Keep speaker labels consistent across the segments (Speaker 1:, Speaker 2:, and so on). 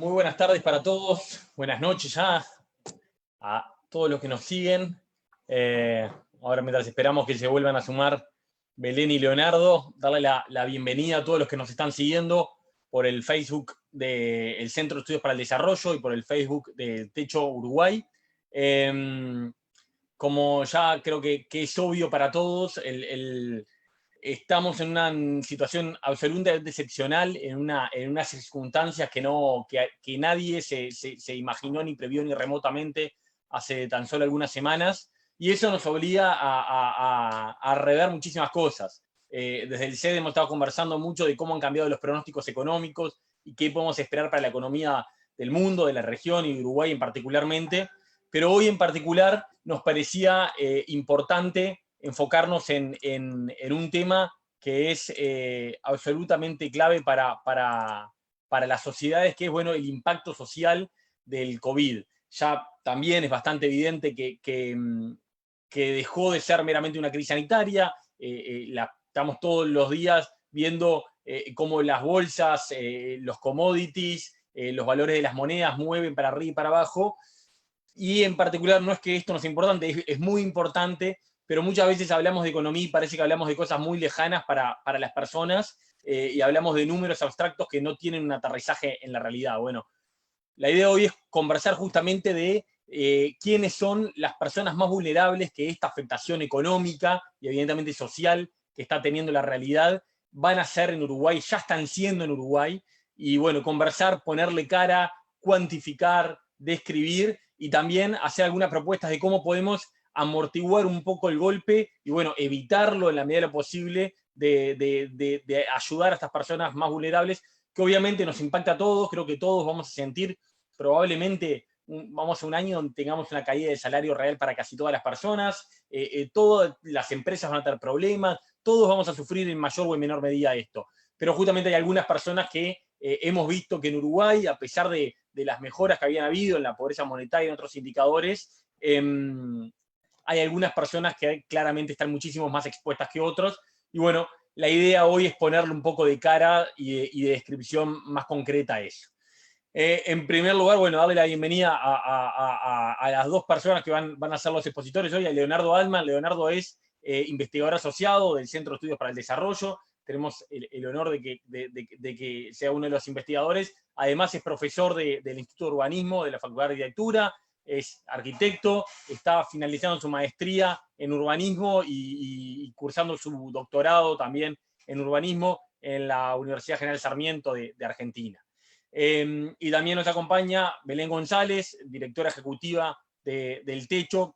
Speaker 1: Muy buenas tardes para todos, buenas noches ya a todos los que nos siguen. Ahora, mientras esperamos que se vuelvan a sumar Belén y Leonardo, darle la bienvenida a todos los que nos están siguiendo por el Facebook del Centro de Estudios para el Desarrollo y por el Facebook del Techo Uruguay. Como ya creo que es obvio para todos, estamos en una situación absolutamente excepcional, en unas circunstancias que nadie se imaginó ni previó ni remotamente hace tan solo algunas semanas, y eso nos obliga a rever muchísimas cosas. Desde el CED hemos estado conversando mucho de cómo han cambiado los pronósticos económicos y qué podemos esperar para la economía del mundo, de la región y de Uruguay en particularmente, pero hoy en particular nos parecía importante enfocarnos en un tema que es absolutamente clave para las sociedades, que es el impacto social del COVID. Ya también es bastante evidente que dejó de ser meramente una crisis sanitaria. Estamos todos los días viendo cómo las bolsas, los commodities, los valores de las monedas mueven para arriba y para abajo. Y en particular, no es que esto no sea importante, es muy importante, pero muchas veces hablamos de economía y parece que hablamos de cosas muy lejanas para las personas, y hablamos de números abstractos que no tienen un aterrizaje en la realidad. Bueno, la idea de hoy es conversar justamente de quiénes son las personas más vulnerables que esta afectación económica y evidentemente social que está teniendo la realidad van a ser en Uruguay, ya están siendo en Uruguay, y bueno, conversar, ponerle cara, cuantificar, describir y también hacer algunas propuestas de cómo podemos amortiguar un poco el golpe y bueno, evitarlo en la medida de lo posible de ayudar a estas personas más vulnerables, que obviamente nos impacta a todos. Creo que todos vamos a sentir probablemente vamos a un año donde tengamos una caída de salario real para casi todas las personas, todas las empresas van a tener problemas, todos vamos a sufrir en mayor o en menor medida esto. Pero justamente hay algunas personas que hemos visto que en Uruguay, a pesar de las mejoras que habían habido en la pobreza monetaria y en otros indicadores, hay algunas personas que claramente están muchísimo más expuestas que otros. Y bueno, la idea hoy es ponerle un poco de cara y de descripción más concreta a eso. En primer lugar, bueno, darle la bienvenida a las dos personas que van a ser los expositores hoy, a Leonardo Altman. Leonardo es investigador asociado del Centro de Estudios para el Desarrollo. Tenemos el honor de que sea uno de los investigadores. Además es profesor del Instituto de Urbanismo de la Facultad de Arquitectura, es arquitecto, está finalizando su maestría en urbanismo y cursando su doctorado también en urbanismo en la Universidad General Sarmiento de Argentina. Y también nos acompaña Belén González, directora ejecutiva del Techo,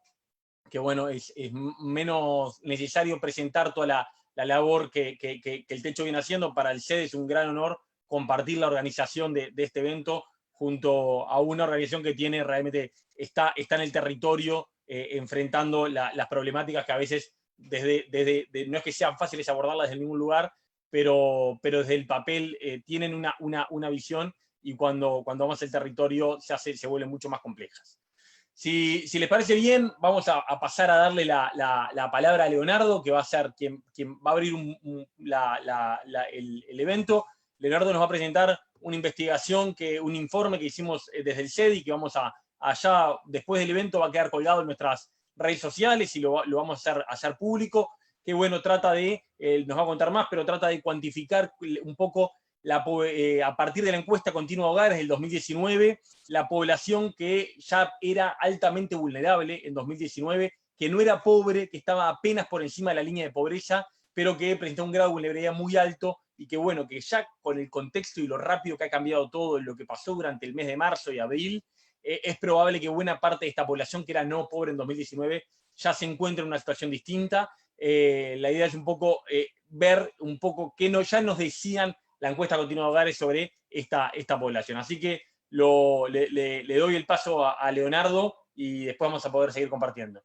Speaker 1: que bueno, es menos necesario presentar toda la labor que el Techo viene haciendo. Para el CED es un gran honor compartir la organización de este evento junto a una organización que tiene realmente, está en el territorio enfrentando las problemáticas que a veces no es que sean fáciles abordarlas desde ningún lugar, pero desde el papel tienen una visión, y cuando vamos al territorio se vuelven mucho más complejas. Si les parece bien, vamos a pasar a darle la palabra a Leonardo, que va a ser quien va a abrir el evento. Leonardo nos va a presentar una investigación, un informe que hicimos desde el CEDI, que vamos allá, después del evento, va a quedar colgado en nuestras redes sociales y lo vamos a hacer público, que bueno, nos va a contar más, pero trata de cuantificar un poco a partir de la encuesta continua de hogares del 2019, la población que ya era altamente vulnerable en 2019, que no era pobre, que estaba apenas por encima de la línea de pobreza, pero que presentaba un grado de vulnerabilidad muy alto, y que bueno, que ya con el contexto y lo rápido que ha cambiado todo en lo que pasó durante el mes de marzo y abril, es probable que buena parte de esta población que era no pobre en 2019 ya se encuentre en una situación distinta. La idea es un poco ver un poco qué ya nos decían la encuesta continua de hogares sobre esta población. Así que le doy el paso a Leonardo y después vamos a poder seguir compartiendo.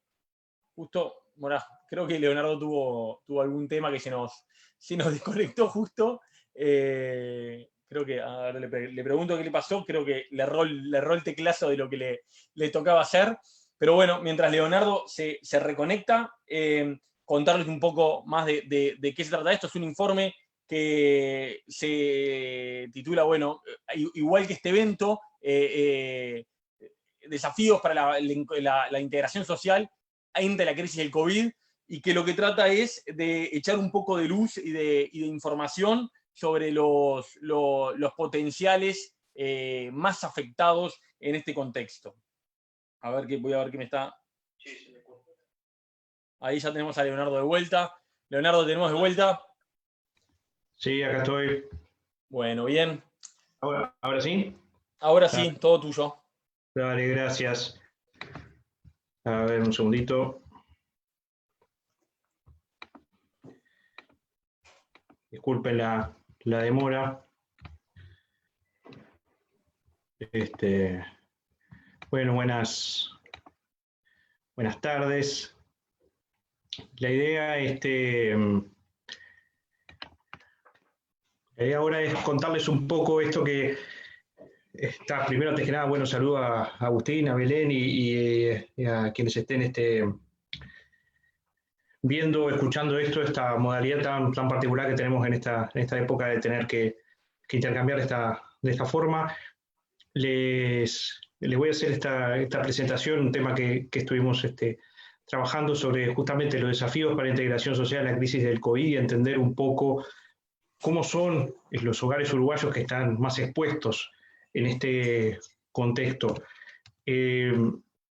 Speaker 1: Justo, bueno, creo que Leonardo tuvo algún tema que se nos desconectó justo. Creo que, a ver, le pregunto qué le pasó, creo que le erró el teclazo de lo que le tocaba hacer. Pero bueno, mientras Leonardo se reconecta, contarles un poco más de qué se trata esto. Es un informe que se titula, bueno, igual que este evento, desafíos para la integración social ante la crisis del COVID, y que lo que trata es de echar un poco de luz y de información sobre los potenciales más afectados en este contexto. Voy a ver qué me está... Ahí ya tenemos a Leonardo de vuelta. Leonardo, ¿tenemos de vuelta?
Speaker 2: Sí, acá estoy.
Speaker 1: Bueno, bien.
Speaker 2: ¿Ahora sí?
Speaker 1: Ahora sí, todo tuyo.
Speaker 2: Dale, gracias. A ver, un segundito. Disculpen la demora. Bueno, buenas tardes. La idea ahora es contarles un poco esto que está, primero antes que nada, bueno, saludo a Agustín, a Belén y a quienes estén viendo, escuchando esta modalidad tan particular que tenemos en esta época de tener que intercambiar de esta forma. Les voy a hacer esta presentación, un tema que estuvimos trabajando sobre justamente los desafíos para la integración social en la crisis del COVID y entender un poco cómo son los hogares uruguayos que están más expuestos en este contexto.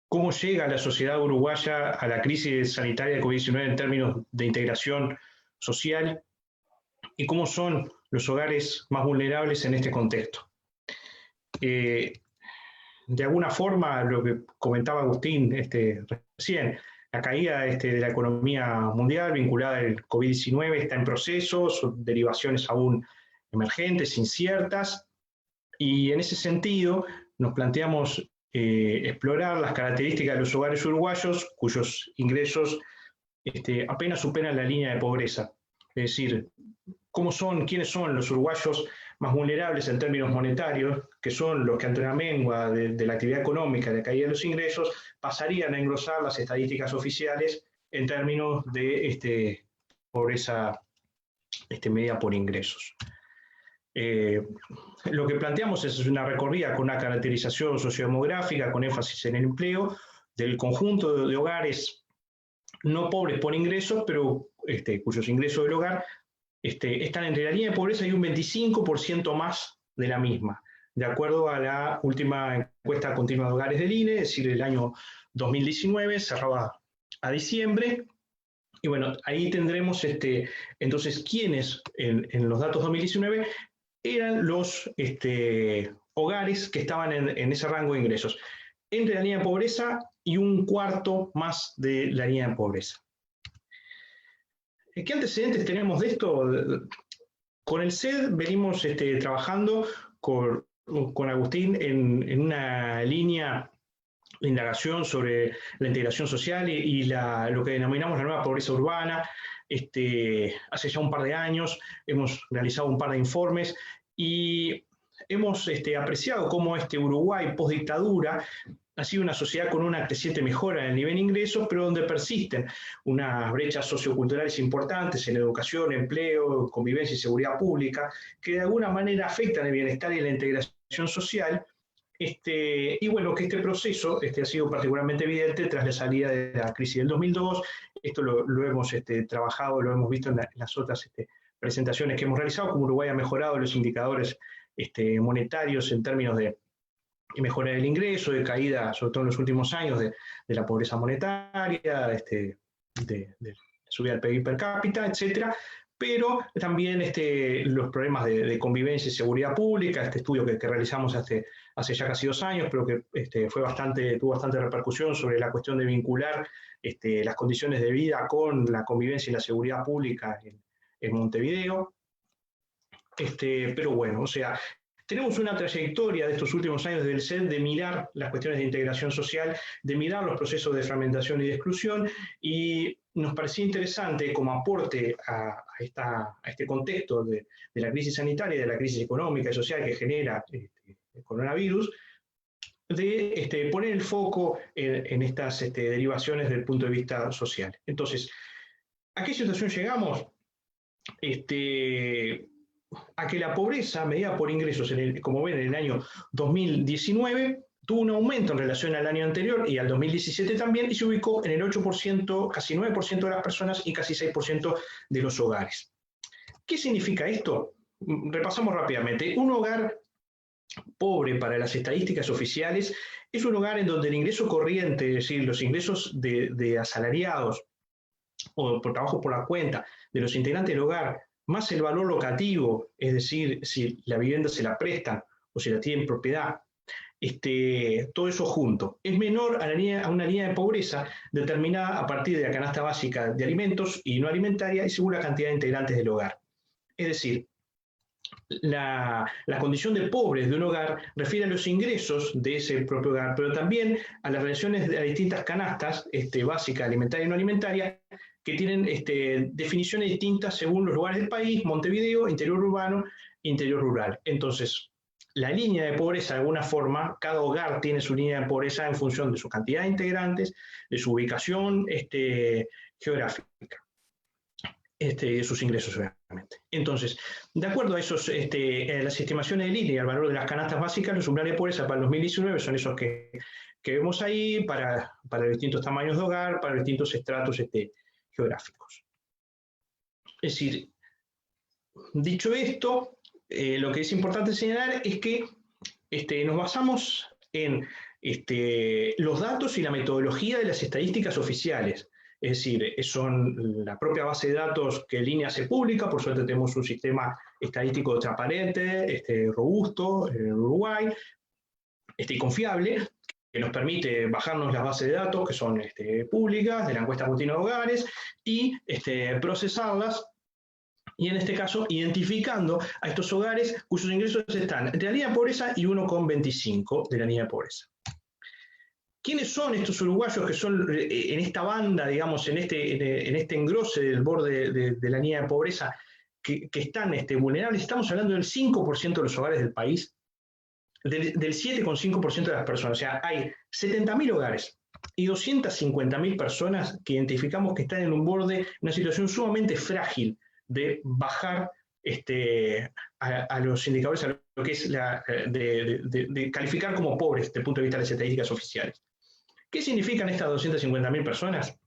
Speaker 2: ¿Cómo llega la sociedad uruguaya a la crisis sanitaria de COVID-19 en términos de integración social? ¿Y cómo son los hogares más vulnerables en este contexto? De alguna forma, lo que comentaba Agustín recién, la caída de la economía mundial vinculada al COVID-19 está en proceso, son derivaciones aún emergentes, inciertas, y en ese sentido nos planteamos explorar las características de los hogares uruguayos cuyos ingresos apenas superan la línea de pobreza. Es decir, quiénes son los uruguayos más vulnerables en términos monetarios, que son los que ante la mengua de la actividad económica, de la caída de los ingresos, pasarían a engrosar las estadísticas oficiales en términos de pobreza medida por ingresos. Lo que planteamos es una recorrida con una caracterización sociodemográfica con énfasis en el empleo del conjunto de hogares no pobres por ingresos, pero cuyos ingresos del hogar están entre la línea de pobreza y un 25% más de la misma, de acuerdo a la última encuesta continua de hogares del INE, es decir, el año 2019, cerraba a diciembre. Y bueno, ahí tendremos entonces quiénes en los datos 2019 eran los hogares que estaban en ese rango de ingresos, entre la línea de pobreza y un cuarto más de la línea de pobreza. ¿Qué antecedentes tenemos de esto? Con el CED venimos trabajando con Agustín en una línea de indagación sobre la integración social y lo que denominamos la nueva pobreza urbana. Hace ya un par de años hemos realizado un par de informes y hemos apreciado cómo Uruguay post-dictadura ha sido una sociedad con una creciente mejora en el nivel de ingresos, pero donde persisten unas brechas socioculturales importantes en educación, empleo, convivencia y seguridad pública, que de alguna manera afectan el bienestar y la integración social. Y bueno, que este proceso ha sido particularmente evidente tras la salida de la crisis del 2002. Esto lo hemos trabajado, lo hemos visto en las otras presentaciones que hemos realizado, como Uruguay ha mejorado los indicadores monetarios en términos de mejora del ingreso, de caída, sobre todo en los últimos años, de la pobreza monetaria, de subida del PIB per cápita, etc. Pero también los problemas de convivencia y seguridad pública, este estudio que realizamos hace ya casi 2 años, pero que tuvo bastante repercusión sobre la cuestión de vincular las condiciones de vida con la convivencia y la seguridad pública en Montevideo. Pero bueno, o sea, tenemos una trayectoria de estos últimos años del CED de mirar las cuestiones de integración social, de mirar los procesos de fragmentación y de exclusión, y nos parecía interesante como aporte a este contexto de la crisis sanitaria y de la crisis económica y social que genera el coronavirus, de poner el foco en estas derivaciones desde el punto de vista social. Entonces, ¿a qué situación llegamos? a que la pobreza medida por ingresos, como ven, en el año 2019, tuvo un aumento en relación al año anterior y al 2017 también, y se ubicó en el 8%, casi 9% de las personas y casi 6% de los hogares. ¿Qué significa esto? Repasamos rápidamente. Un hogar pobre para las estadísticas oficiales es un hogar en donde el ingreso corriente, es decir, los ingresos de asalariados o por trabajo por la cuenta de los integrantes del hogar, más el valor locativo, es decir, si la vivienda se la prestan o si la tienen propiedad, todo eso junto, es menor a una línea de pobreza determinada a partir de la canasta básica de alimentos y no alimentaria y según la cantidad de integrantes del hogar. Es decir, la condición de pobres de un hogar refiere a los ingresos de ese propio hogar, pero también a las relaciones de las distintas canastas, básica, alimentaria y no alimentaria, que tienen definiciones distintas según los lugares del país, Montevideo, interior urbano, interior rural. Entonces, la línea de pobreza, de alguna forma, cada hogar tiene su línea de pobreza en función de su cantidad de integrantes, de su ubicación geográfica. De sus ingresos, obviamente. Entonces, de acuerdo a las estimaciones del INE y al valor de las canastas básicas, los umbrales de pobreza para el 2019 son esos que vemos ahí para los distintos tamaños de hogar, para los distintos estratos geográficos. Es decir, dicho esto, lo que es importante señalar es que nos basamos en los datos y la metodología de las estadísticas oficiales. Es decir, son la propia base de datos que el INE hace pública, por suerte tenemos un sistema estadístico transparente, robusto en Uruguay, y confiable, que nos permite bajarnos las bases de datos que son públicas, de la encuesta continua de hogares, y procesarlas, y en este caso identificando a estos hogares cuyos ingresos están entre la línea de pobreza y 1,25 de la línea de pobreza. ¿Quiénes son estos uruguayos que son en esta banda, digamos, en este engrose del borde de la línea de pobreza, que están vulnerables? Estamos hablando del 5% de los hogares del país, del 7,5% de las personas. O sea, hay 70.000 hogares y 250.000 personas que identificamos que están en un borde, una situación sumamente frágil de bajar a los indicadores, a lo que es de calificar como pobres desde el punto de vista de las estadísticas oficiales. ¿Qué significan estas 250.000 personas?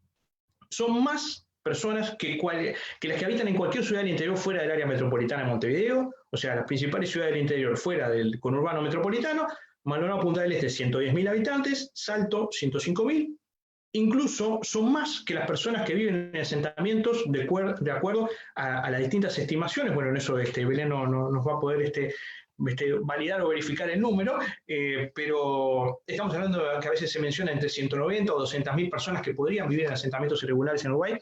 Speaker 2: Son más personas que las que habitan en cualquier ciudad del interior fuera del área metropolitana de Montevideo, o sea, las principales ciudades del interior fuera del conurbano metropolitano. Maldonado, Punta del Este, 110.000 habitantes, Salto, 105.000. Incluso son más que las personas que viven en asentamientos de acuerdo a las distintas estimaciones. Bueno, en eso Belén no nos va a poder validar o verificar el número, pero estamos hablando de que a veces se menciona entre 190 o 200.000 personas que podrían vivir en asentamientos irregulares en Uruguay.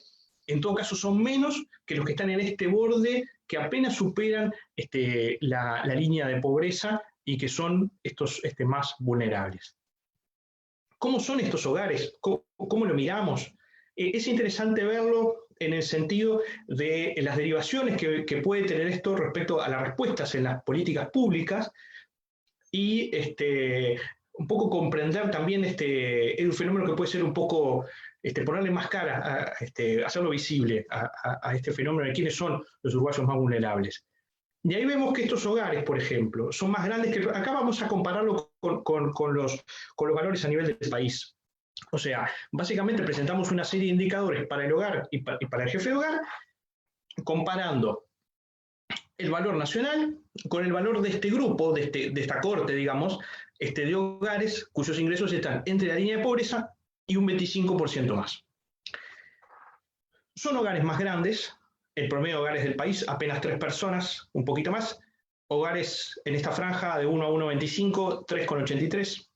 Speaker 2: En todo caso, son menos que los que están en este borde, que apenas superan la línea de pobreza y que son estos más vulnerables. ¿Cómo son estos hogares? ¿Cómo lo miramos? Es interesante verlo en el sentido de las derivaciones que puede tener esto respecto a las respuestas en las políticas públicas y un poco comprender también un fenómeno que puede ser un poco, ponerle más cara, hacerlo visible a este fenómeno de quiénes son los uruguayos más vulnerables. Y ahí vemos que estos hogares, por ejemplo, son más grandes que... Acá vamos a compararlo con los valores a nivel del país. O sea, básicamente presentamos una serie de indicadores para el hogar y para el jefe de hogar, comparando el valor nacional con el valor de este grupo, de esta corte, digamos, de hogares cuyos ingresos están entre la línea de pobreza y un 25% más. Son hogares más grandes. El promedio de hogares del país, apenas 3 personas, un poquito más. Hogares en esta franja de 1 a 1,25, 3,83.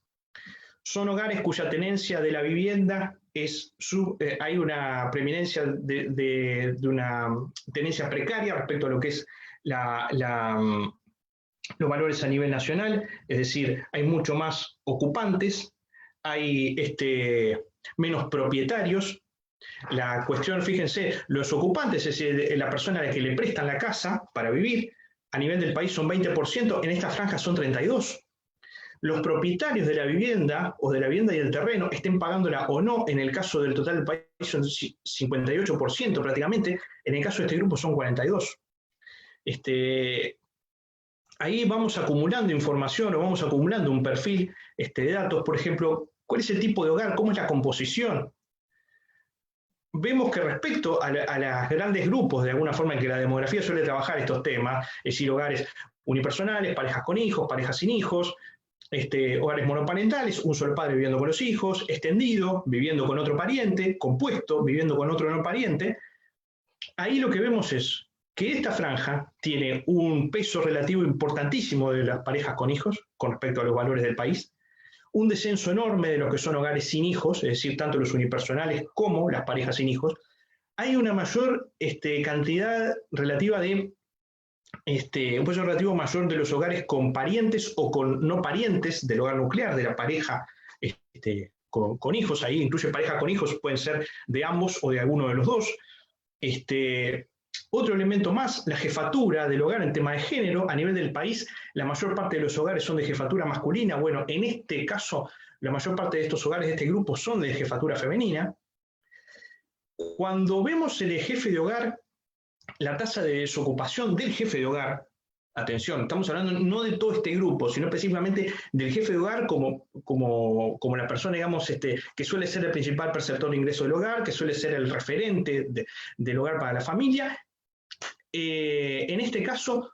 Speaker 2: Son hogares cuya tenencia de la vivienda hay una preeminencia de una tenencia precaria respecto a lo que es los valores a nivel nacional, es decir, hay mucho más ocupantes, hay menos propietarios. La cuestión, fíjense, los ocupantes, es decir, la persona a la que le prestan la casa para vivir, a nivel del país son 20%, en esta franja son 32%. Los propietarios de la vivienda o de la vivienda y del terreno, estén pagándola o no, en el caso del total del país son 58% prácticamente, en el caso de este grupo son 42%. Ahí vamos acumulando información o vamos acumulando un perfil de datos, por ejemplo, cuál es el tipo de hogar, cómo es la composición. Vemos que respecto a los grandes grupos, de alguna forma en que la demografía suele trabajar estos temas, es decir, hogares unipersonales, parejas con hijos, parejas sin hijos, hogares monoparentales, un solo padre viviendo con los hijos, extendido, viviendo con otro pariente, compuesto, viviendo con otro no pariente. Ahí lo que vemos es que esta franja tiene un peso relativo importantísimo de las parejas con hijos con respecto a los valores del país, un descenso enorme de lo que son hogares sin hijos, es decir, tanto los unipersonales como las parejas sin hijos. Hay una mayor cantidad relativa de, un peso relativo mayor de los hogares con parientes o con no parientes del hogar nuclear, de la pareja con hijos. Ahí incluye pareja con hijos, pueden ser de ambos o de alguno de los dos. Otro elemento más, la jefatura del hogar en tema de género. A nivel del país, la mayor parte de los hogares son de jefatura masculina. Bueno, en este caso, la mayor parte de estos hogares de este grupo son de jefatura femenina. Cuando vemos el jefe de hogar, la tasa de desocupación del jefe de hogar, atención, estamos hablando no de todo este grupo, sino específicamente del jefe de hogar como la persona, digamos, que suele ser el principal perceptor de ingreso del hogar, que suele ser el referente del hogar para la familia. En este caso,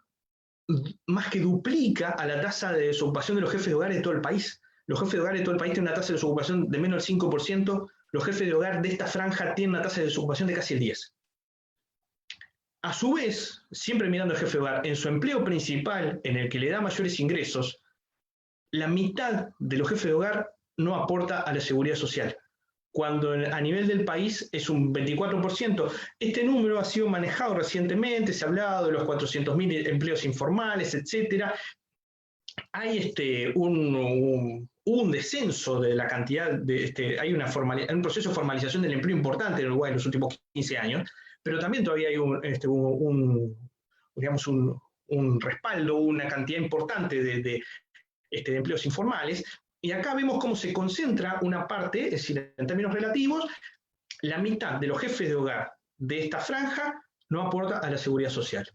Speaker 2: más que duplica a la tasa de desocupación de los jefes de hogar de todo el país. Los jefes de hogar de todo el país tienen una tasa de desocupación de menos del 5%, los jefes de hogar de esta franja tienen una tasa de desocupación de casi el 10%. A su vez, siempre mirando al jefe de hogar, en su empleo principal, en el que le da mayores ingresos, la mitad de los jefes de hogar no aporta a la seguridad social, cuando a nivel del país es un 24%. Este número ha sido manejado recientemente, se ha hablado de los 400.000 empleos informales, etc. Hay un descenso de la cantidad, hay un proceso de formalización del empleo importante en Uruguay en los últimos 15 años, pero también todavía hay un respaldo, una cantidad importante de empleos informales. Y acá vemos cómo se concentra una parte, es decir, en términos relativos, la mitad de los jefes de hogar de esta franja no aporta a la seguridad social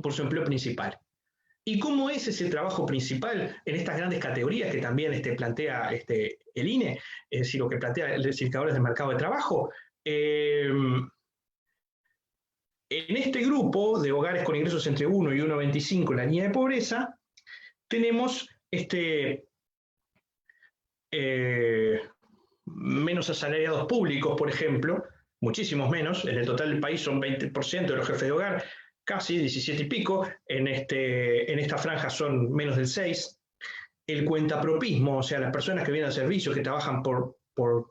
Speaker 2: por su empleo principal. ¿Y cómo es ese trabajo principal en estas grandes categorías que también plantea el INE? Es decir, lo que plantea los indicadores del mercado de trabajo. En este grupo de hogares con ingresos entre 1 y 1,25 en la línea de pobreza, tenemos menos asalariados públicos, por ejemplo, muchísimos menos. En el total del país son 20% de los jefes de hogar, casi 17 y pico. En esta franja son menos del 6%. El cuentapropismo, o sea, las personas que vienen a servicios, que trabajan por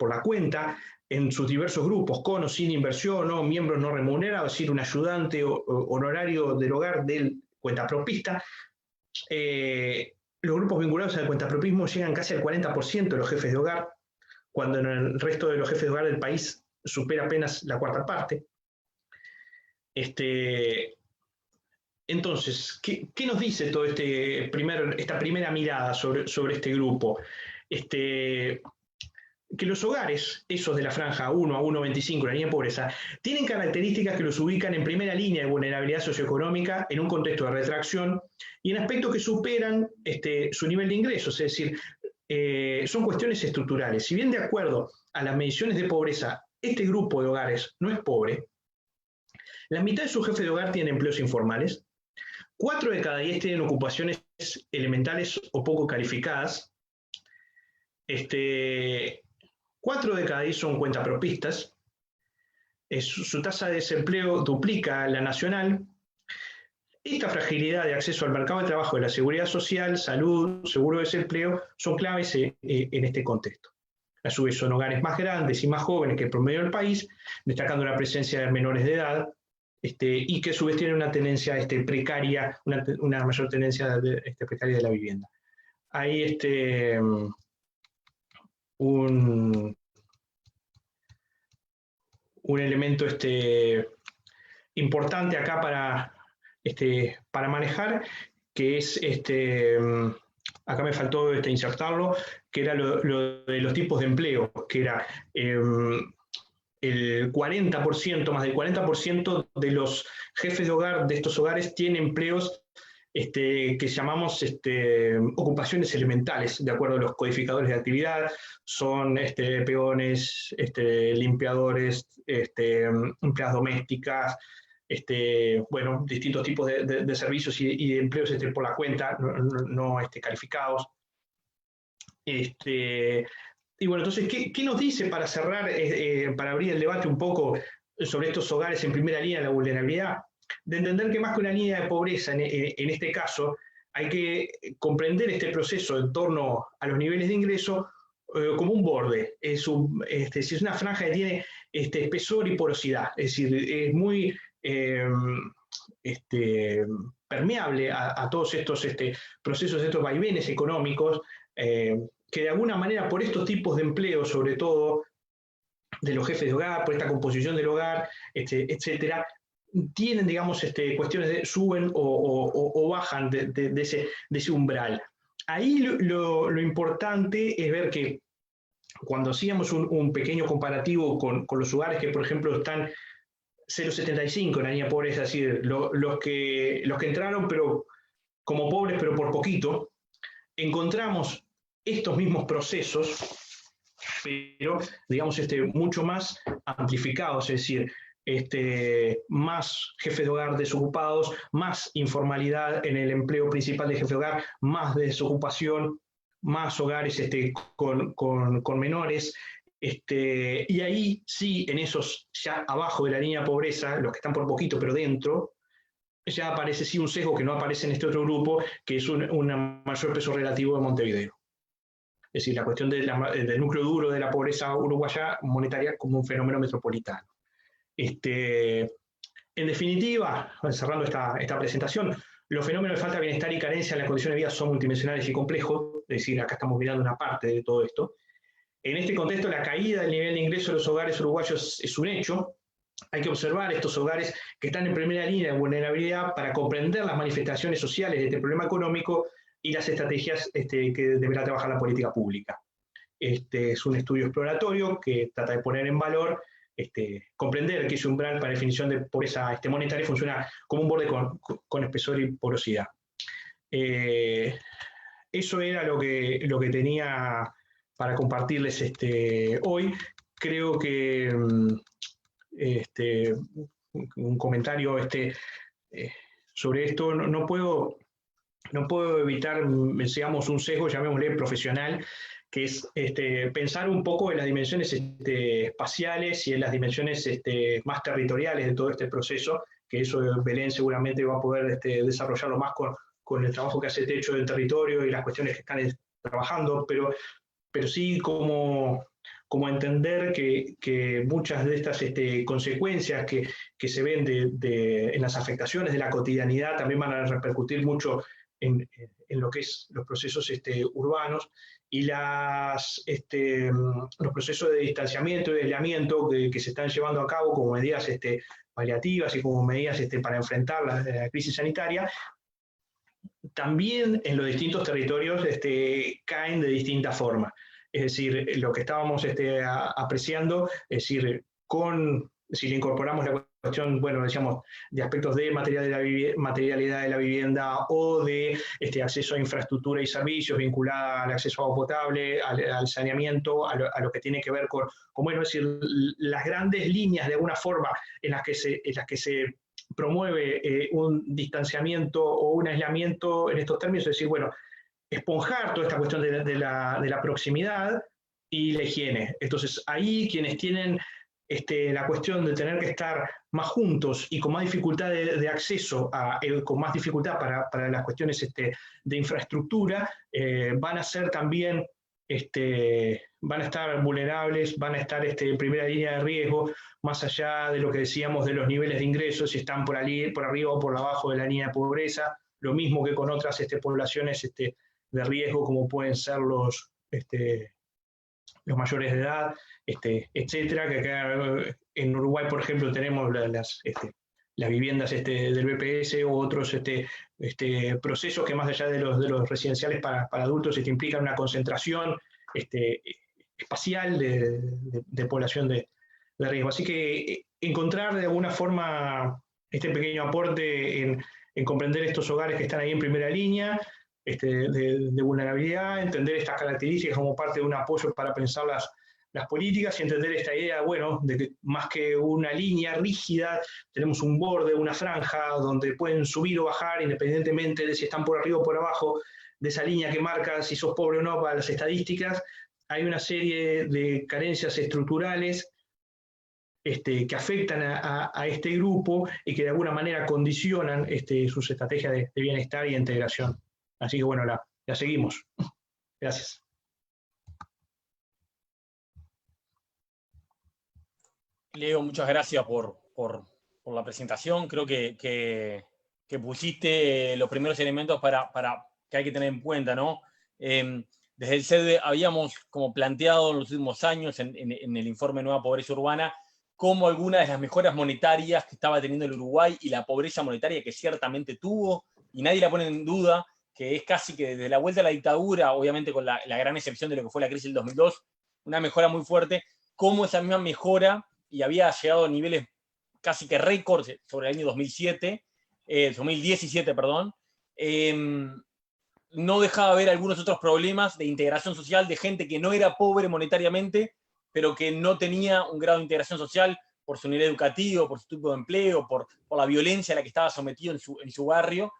Speaker 2: la cuenta, en sus diversos grupos, con o sin inversión, o miembros no remunerados, es decir, un ayudante honorario del hogar del cuentapropista. Los grupos vinculados al cuentapropismo llegan casi al 40% de los jefes de hogar, cuando en el resto de los jefes de hogar del país supera apenas la cuarta parte. Entonces, ¿qué nos dice todo esta primera mirada sobre este grupo? Que los hogares, esos de la franja 1 a 1,25, la línea de pobreza, tienen características que los ubican en primera línea de vulnerabilidad socioeconómica en un contexto de retracción y en aspectos que superan su nivel de ingresos, es decir, son cuestiones estructurales. Si bien de acuerdo a las mediciones de pobreza, este grupo de hogares no es pobre, la mitad de sus jefes de hogar tienen empleos informales, 4 de cada 10 tienen ocupaciones elementales o poco calificadas, 4 de cada 10 son cuentapropistas, su tasa de desempleo duplica la nacional. Esta fragilidad de acceso al mercado de trabajo de la seguridad social, salud, seguro de desempleo, son claves en este contexto. A su vez son hogares más grandes y más jóvenes que el promedio del país, destacando la presencia de menores de edad, y que a su vez tienen una tendencia precaria, una mayor tendencia precaria de la vivienda. Hay un elemento importante acá para manejar, que es, acá me faltó insertarlo, que era lo de los tipos de empleo, que era el 40%, más del 40% de los jefes de hogar de estos hogares tienen empleos que llamamos ocupaciones elementales, de acuerdo a los codificadores de actividad. Son peones, limpiadores, empleadas domésticas, bueno, distintos tipos de servicios y de empleos por la cuenta, no calificados. Y bueno, entonces, ¿qué nos dice para cerrar, para abrir el debate un poco sobre estos hogares en primera línea de la vulnerabilidad? De entender que más que una línea de pobreza en este caso, hay que comprender este proceso en torno a los niveles de ingreso como un borde. Es una franja que tiene espesor y porosidad, es decir, es muy permeable a todos estos procesos, estos vaivenes económicos, que de alguna manera por estos tipos de empleo, sobre todo de los jefes de hogar, por esta composición del hogar, etcétera, tienen, digamos, cuestiones de suben o bajan de ese umbral. Ahí lo importante es ver que cuando hacíamos un pequeño comparativo con los hogares que, por ejemplo, están 0,75 en la línea pobreza, es decir, los que entraron pero como pobres pero por poquito, encontramos estos mismos procesos, pero digamos mucho más amplificados, es decir, más jefes de hogar desocupados, más informalidad en el empleo principal de jefe de hogar, más desocupación, más hogares con menores, y ahí sí, en esos ya abajo de la línea de pobreza, los que están por poquito pero dentro, ya aparece sí un sesgo que no aparece en este otro grupo, que es un mayor peso relativo de Montevideo. Es decir, la cuestión del núcleo duro de la pobreza uruguaya monetaria como un fenómeno metropolitano. En definitiva, cerrando esta presentación, los fenómenos de falta de bienestar y carencia en las condiciones de vida son multidimensionales y complejos, es decir, acá estamos mirando una parte de todo esto. En este contexto, la caída del nivel de ingreso de los hogares uruguayos es un hecho. Hay que observar estos hogares que están en primera línea de vulnerabilidad para comprender las manifestaciones sociales de este problema económico y las estrategias que deberá trabajar la política pública. Es un estudio exploratorio que trata de poner en valor, comprender que ese umbral para definición de pobreza monetaria funciona como un borde con espesor y porosidad. Eso era lo que tenía para compartirles hoy. Creo que un comentario sobre esto, no puedo evitar, digamos, un sesgo, llamémosle profesional, que es pensar un poco en las dimensiones espaciales y en las dimensiones más territoriales de todo este proceso, que eso Belén seguramente va a poder desarrollarlo más con el trabajo que hace Techo del territorio y las cuestiones que están trabajando, pero sí como entender que muchas de estas consecuencias que se ven en las afectaciones de la cotidianidad también van a repercutir mucho en lo que es los procesos urbanos y los procesos de distanciamiento y de aislamiento que se están llevando a cabo como medidas paliativas y como medidas para enfrentar la crisis sanitaria, también en los distintos territorios caen de distinta forma. Es decir, lo que estábamos apreciando, es decir, si le incorporamos la cuestión, bueno, decíamos, de aspectos de materialidad de la vivienda o de acceso a infraestructura y servicios vinculada al acceso a agua potable, al saneamiento, a lo que tiene que ver con bueno, es decir, las grandes líneas de alguna forma en las que se promueve un distanciamiento o un aislamiento en estos términos, es decir, bueno, esponjar toda esta cuestión de la proximidad y la higiene. Entonces, ahí quienes tienen la cuestión de tener que estar más juntos y con más dificultad de acceso, con más dificultad para las cuestiones de infraestructura, van a ser también, van a estar vulnerables, van a estar en primera línea de riesgo, más allá de lo que decíamos de los niveles de ingresos, si están por arriba o por abajo de la línea de pobreza, lo mismo que con otras poblaciones de riesgo, como pueden ser los mayores de edad, etcétera, que acá en Uruguay, por ejemplo, tenemos las viviendas del BPS u otros procesos que más allá de los residenciales para adultos implican una concentración espacial de población de de riesgo. Así que encontrar de alguna forma este pequeño aporte en comprender estos hogares que están ahí en primera línea, de vulnerabilidad, entender estas características como parte de un apoyo para pensar las políticas y entender esta idea, bueno, de que más que una línea rígida, tenemos un borde, una franja donde pueden subir o bajar independientemente de si están por arriba o por abajo de esa línea que marca si sos pobre o no para las estadísticas. Hay una serie de carencias estructurales que afectan a este grupo y que de alguna manera condicionan sus estrategias de bienestar y de integración. Así que bueno, la seguimos. Gracias.
Speaker 1: Leo, muchas gracias por la presentación. Creo que pusiste los primeros elementos que hay que tener en cuenta, ¿no? Desde el CED habíamos como planteado en los últimos años en el informe Nueva Pobreza Urbana cómo algunas de las mejoras monetarias que estaba teniendo el Uruguay y la pobreza monetaria que ciertamente tuvo, y nadie la pone en duda, que es casi que desde la vuelta a la dictadura, obviamente con la gran excepción de lo que fue la crisis del 2002, una mejora muy fuerte, cómo esa misma mejora, y había llegado a niveles casi que récords sobre el año 2017, perdón, no dejaba ver algunos otros problemas de integración social de gente que no era pobre monetariamente, pero que no tenía un grado de integración social por su nivel educativo, por su tipo de empleo, por la violencia a la que estaba sometido en su barrio.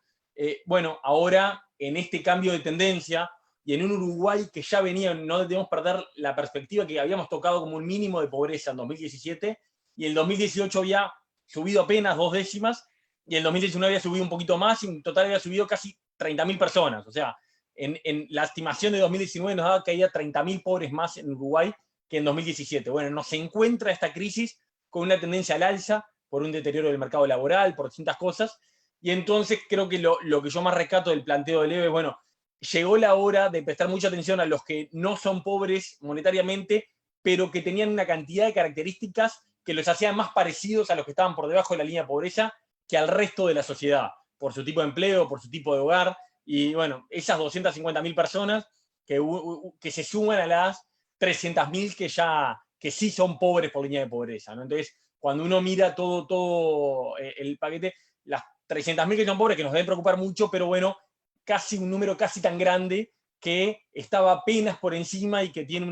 Speaker 1: Bueno, ahora en este cambio de tendencia y en un Uruguay que ya venía, no debemos perder la perspectiva que habíamos tocado como un mínimo de pobreza en 2017 y el 2018 había subido apenas 2 décimas y el 2019 había subido un poquito más y en total había subido casi 30.000 personas. O sea, en la estimación de 2019 nos daba que había 30.000 pobres más en Uruguay que en 2017. Bueno, nos encuentra esta crisis con una tendencia al alza por un deterioro del mercado laboral, por distintas cosas. Y entonces creo que lo que yo más rescato del planteo de Leo es, bueno, llegó la hora de prestar mucha atención a los que no son pobres monetariamente, pero que tenían una cantidad de características que los hacían más parecidos a los que estaban por debajo de la línea de pobreza que al resto de la sociedad, por su tipo de empleo, por su tipo de hogar. Y bueno, esas 250.000 personas que se suman a las 300.000 que sí son pobres por línea de pobreza, ¿no? Entonces, cuando uno mira todo el paquete, las 300.000 que son pobres, que nos deben preocupar mucho, pero bueno, casi un número casi tan grande que estaba apenas por encima y que tiene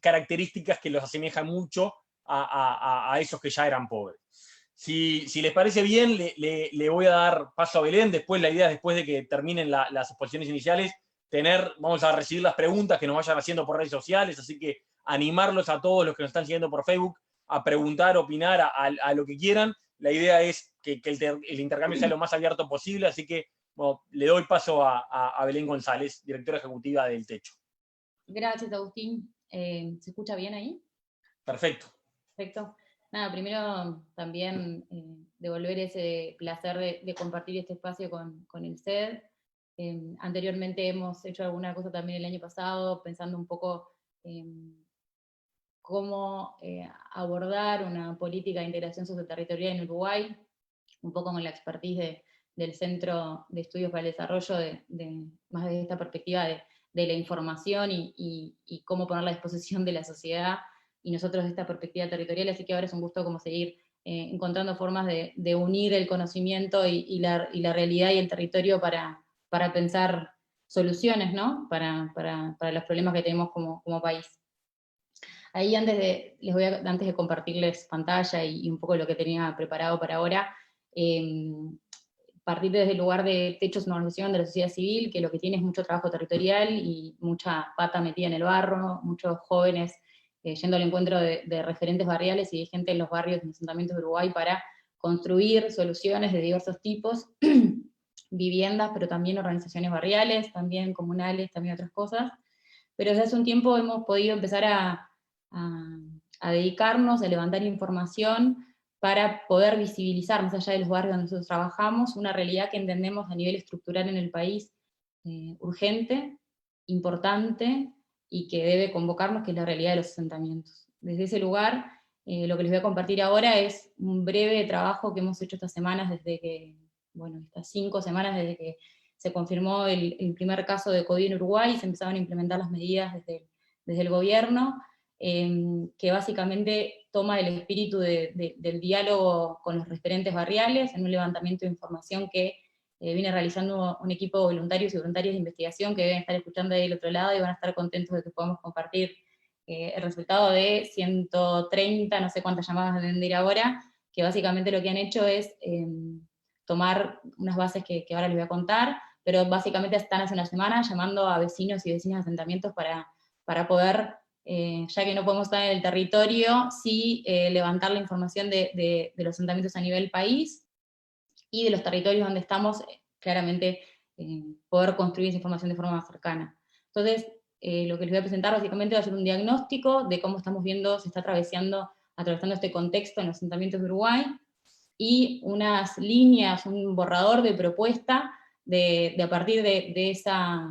Speaker 1: características que los asemejan mucho a esos que ya eran pobres. Si les parece bien, le voy a dar paso a Belén. Después, la idea es, después de que terminen las exposiciones iniciales, vamos a recibir las preguntas que nos vayan haciendo por redes sociales, así que animarlos a todos los que nos están siguiendo por Facebook a preguntar, opinar, a lo que quieran. La idea es que el intercambio sea lo más abierto posible, así que bueno, le doy paso a Belén González, directora ejecutiva del Techo.
Speaker 3: Gracias, Agustín. ¿Se escucha bien ahí?
Speaker 1: Perfecto.
Speaker 3: Perfecto. Nada, primero también devolver ese placer de compartir este espacio con el CED. Anteriormente hemos hecho alguna cosa también el año pasado, pensando un poco cómo abordar una política de integración socioterritorial en Uruguay, un poco con la expertise del Centro de Estudios para el Desarrollo, más de esta perspectiva de la información y cómo ponerla a disposición de la sociedad, y nosotros de esta perspectiva territorial, así que ahora es un gusto como seguir encontrando formas de unir el conocimiento y la realidad y el territorio para pensar soluciones, ¿no? Para los problemas que tenemos como país. Ahí antes de compartirles pantalla y un poco lo que tenía preparado para ahora, partir desde el lugar de Techo es una organización de la sociedad civil que lo que tiene es mucho trabajo territorial y mucha pata metida en el barro, muchos jóvenes yendo al encuentro de referentes barriales y de gente en los barrios y asentamientos de Uruguay para construir soluciones de diversos tipos, viviendas, pero también organizaciones barriales, también comunales, también otras cosas. Pero desde hace un tiempo hemos podido empezar a dedicarnos a levantar información para poder visibilizar, más allá de los barrios donde nosotros trabajamos, una realidad que entendemos a nivel estructural en el país urgente, importante, y que debe convocarnos, que es la realidad de los asentamientos. Desde ese lugar, lo que les voy a compartir ahora es un breve trabajo que hemos hecho estas semanas, estas 5 semanas desde que se confirmó el primer caso de COVID en Uruguay y se empezaron a implementar las medidas desde el gobierno. que básicamente toma el espíritu del diálogo con los referentes barriales, en un levantamiento de información que viene realizando un equipo de voluntarios y voluntarias de investigación que deben estar escuchando ahí del otro lado y van a estar contentos de que podamos compartir el resultado de 130, no sé cuántas llamadas deben de ir ahora, que básicamente lo que han hecho es tomar unas bases que ahora les voy a contar, pero básicamente están hace una semana llamando a vecinos y vecinas de asentamientos para poder, ya que no podemos estar en el territorio, sí levantar la información de los asentamientos a nivel país, y de los territorios donde estamos, claramente poder construir esa información de forma más cercana. Entonces, lo que les voy a presentar básicamente va a ser un diagnóstico de cómo estamos viendo, se está atravesando este contexto en los asentamientos de Uruguay, y unas líneas, un borrador de propuesta de a partir de esa,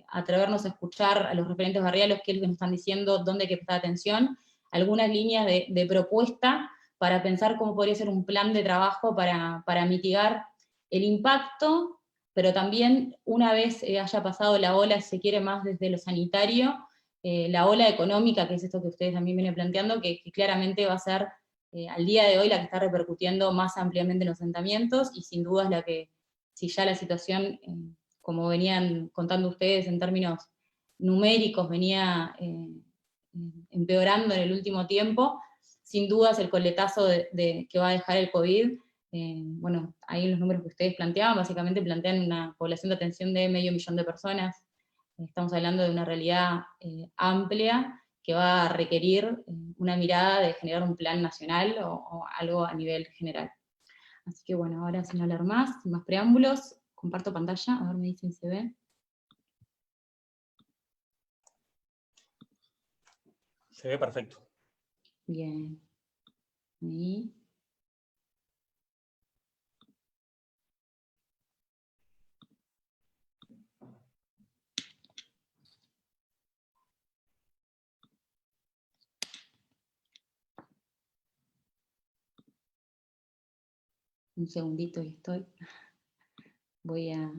Speaker 3: atrevernos a escuchar a los referentes barriales, qué es lo que nos están diciendo, dónde hay que prestar atención, algunas líneas de propuesta para pensar cómo podría ser un plan de trabajo para mitigar el impacto, pero también una vez haya pasado la ola, si se quiere, más desde lo sanitario, la ola económica, que es esto que ustedes también vienen planteando, que claramente va a ser al día de hoy la que está repercutiendo más ampliamente en los asentamientos, y sin duda es la que, si ya la situación, como venían contando ustedes en términos numéricos, venía empeorando en el último tiempo, sin dudas el coletazo que va a dejar el COVID, bueno, ahí los números que ustedes planteaban, básicamente plantean una población de atención de 500.000 de personas. Estamos hablando de una realidad amplia que va a requerir una mirada de generar un plan nacional o algo a nivel general. Así que bueno, ahora sin hablar más, sin más preámbulos, comparto pantalla, a ver, me dicen si se ve.
Speaker 1: Se ve perfecto.
Speaker 3: Bien. Ahí. Un segundito y estoy. Voy a...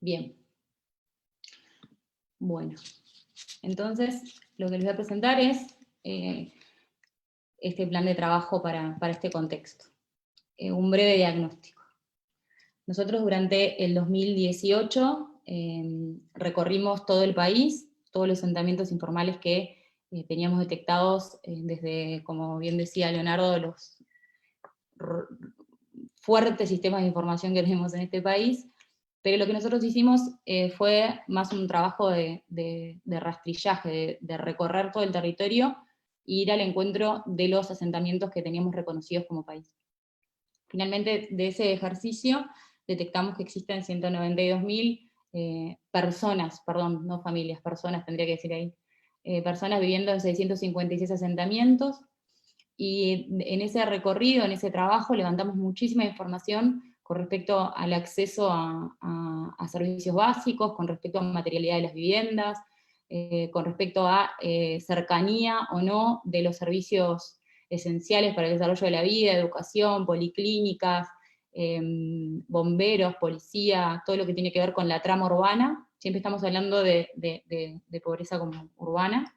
Speaker 3: Bien. Bueno, entonces lo que les voy a presentar es este plan de trabajo para este contexto. Un breve diagnóstico. Nosotros durante el 2018 recorrimos todo el país, todos los asentamientos informales que teníamos detectados desde, como bien decía Leonardo, los fuertes sistemas de información que tenemos en este país, pero lo que nosotros hicimos fue más un trabajo de rastrillaje, de recorrer todo el territorio e ir al encuentro de los asentamientos que teníamos reconocidos como país. Finalmente, de ese ejercicio, detectamos que existen 192.000 personas, perdón, no familias, personas tendría que decir ahí, personas viviendo en 656 asentamientos, y en ese recorrido, en ese trabajo, levantamos muchísima información con respecto al acceso a servicios básicos, con respecto a materialidad de las viviendas, con respecto a cercanía o no de los servicios esenciales para el desarrollo de la vida, educación, policlínicas, bomberos, policía, todo lo que tiene que ver con la trama urbana. Siempre estamos hablando de pobreza como urbana.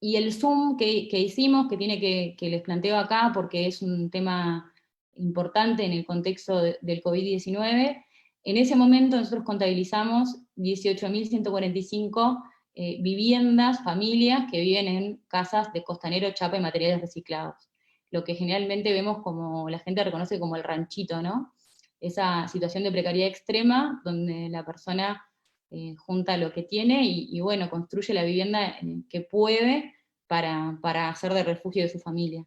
Speaker 3: Y el Zoom que hicimos, que les planteo acá, porque es un tema importante en el contexto del COVID-19, en ese momento nosotros contabilizamos 18.145 viviendas, familias que viven en casas de costanero, chapa y materiales reciclados. Lo que generalmente vemos como, la gente reconoce como el ranchito, ¿no? Esa situación de precariedad extrema, donde la persona junta lo que tiene y bueno, construye la vivienda que puede para hacer de refugio de su familia.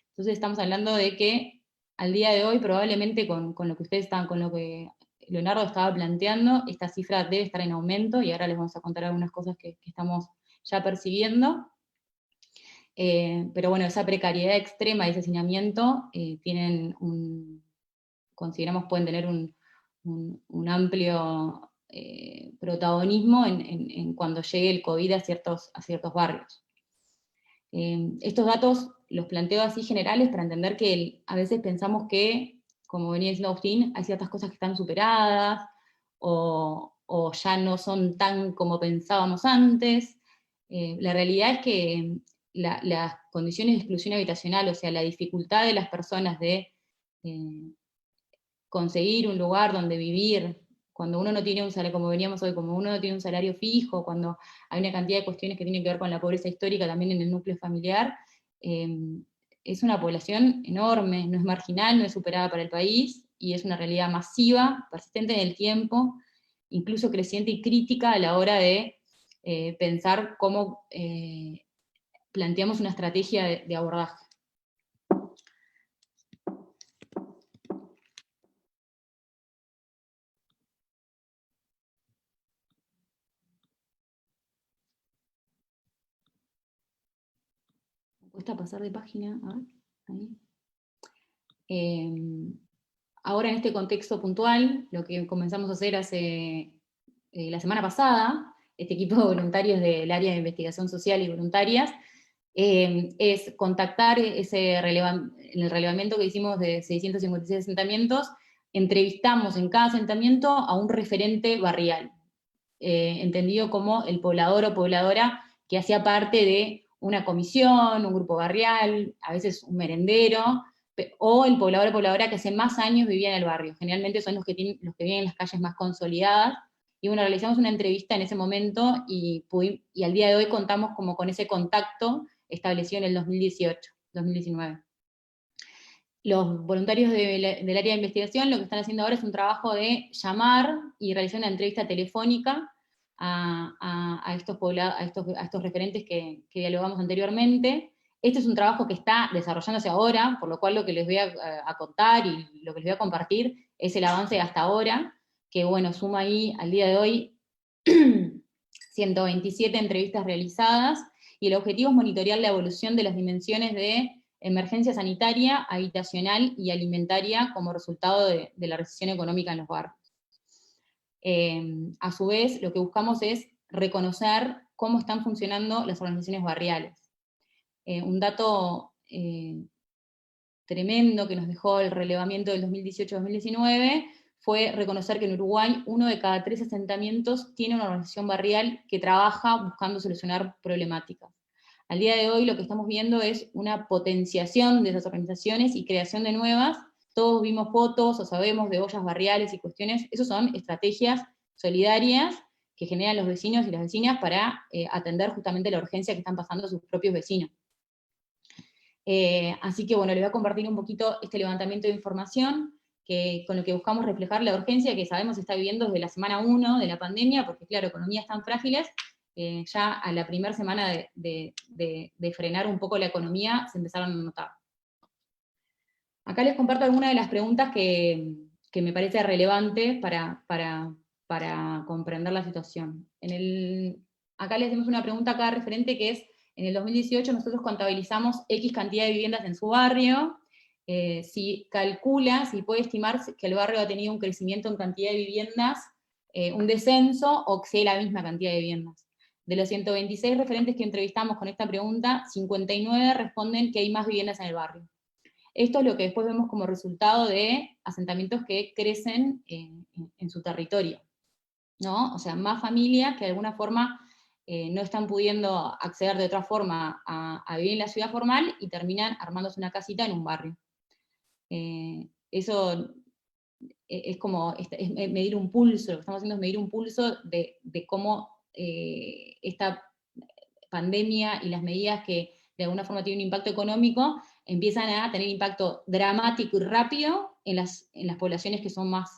Speaker 3: Entonces estamos hablando de que al día de hoy, probablemente con lo que ustedes están, con lo que Leonardo estaba planteando, esta cifra debe estar en aumento, y ahora les vamos a contar algunas cosas que estamos ya percibiendo. Pero bueno, esa precariedad extrema y ese hacinamiento tienen consideramos pueden tener un amplio protagonismo en cuando llegue el COVID a ciertos barrios. Estos datos los planteo así generales para entender que a veces pensamos que, como venía diciendo Agustín, hay ciertas cosas que están superadas, o ya no son tan como pensábamos antes. La realidad es que las condiciones de exclusión habitacional, o sea, la dificultad de las personas de conseguir un lugar donde vivir, cuando uno no tiene un salario, como veníamos hoy, como uno no tiene un salario fijo, cuando hay una cantidad de cuestiones que tienen que ver con la pobreza histórica también en el núcleo familiar, es una población enorme, no es marginal, no es superada para el país, y es una realidad masiva, persistente en el tiempo, incluso creciente y crítica a la hora de pensar cómo planteamos una estrategia de abordaje. Me cuesta pasar de página, a ver, ahí. Ahora en este contexto puntual, lo que comenzamos a hacer hace la semana pasada, este equipo de voluntarios del área de investigación social y voluntarias, es contactar en el relevamiento que hicimos de 656 asentamientos, entrevistamos en cada asentamiento a un referente barrial, entendido como el poblador o pobladora que hacía parte de una comisión, un grupo barrial, a veces un merendero, o el poblador o pobladora que hace más años vivía en el barrio. Generalmente son los que viven en las calles más consolidadas. Y bueno, realizamos una entrevista en ese momento y al día de hoy contamos como con ese contacto establecido en el 2019. Los voluntarios del área de investigación lo que están haciendo ahora es un trabajo de llamar y realizar una entrevista telefónica a estos referentes que dialogamos anteriormente. Este es un trabajo que está desarrollándose ahora, por lo cual lo que les voy a contar y lo que les voy a compartir es el avance de hasta ahora, que bueno, suma ahí al día de hoy 127 entrevistas realizadas, y el objetivo es monitorear la evolución de las dimensiones de emergencia sanitaria, habitacional y alimentaria como resultado de la recesión económica en los barrios. A su vez, lo que buscamos es reconocer cómo están funcionando las organizaciones barriales. Un dato tremendo que nos dejó el relevamiento del 2018-2019 fue reconocer que en Uruguay 1 de cada 3 asentamientos tiene una organización barrial que trabaja buscando solucionar problemáticas. Al día de hoy lo que estamos viendo es una potenciación de esas organizaciones y creación de nuevas. Todos vimos fotos o sabemos de ollas barriales y cuestiones. Esas son estrategias solidarias que generan los vecinos y las vecinas para atender justamente la urgencia que están pasando sus propios vecinos. Así que bueno, les voy a compartir un poquito este levantamiento de información con lo que buscamos reflejar la urgencia que sabemos se está viviendo desde la semana 1 de la pandemia, porque claro, economías tan frágiles, ya a la primera semana de frenar un poco la economía se empezaron a notar. Acá les comparto algunas de las preguntas que me parece relevante para comprender la situación. Acá les hacemos una pregunta a cada referente que es: en el 2018 nosotros contabilizamos X cantidad de viviendas en su barrio, si puede estimar que el barrio ha tenido un crecimiento en cantidad de viviendas, un descenso, o que sea la misma cantidad de viviendas. De los 126 referentes que entrevistamos con esta pregunta, 59 responden que hay más viviendas en el barrio. Esto es lo que después vemos como resultado de asentamientos que crecen en su territorio, ¿no? O sea, más familias que de alguna forma no están pudiendo acceder de otra forma a vivir en la ciudad formal y terminan armándose una casita en un barrio. Eso es como es medir un pulso, lo que estamos haciendo es medir un pulso de cómo esta pandemia y las medidas que de alguna forma tienen un impacto económico empiezan a tener impacto dramático y rápido en las poblaciones que son más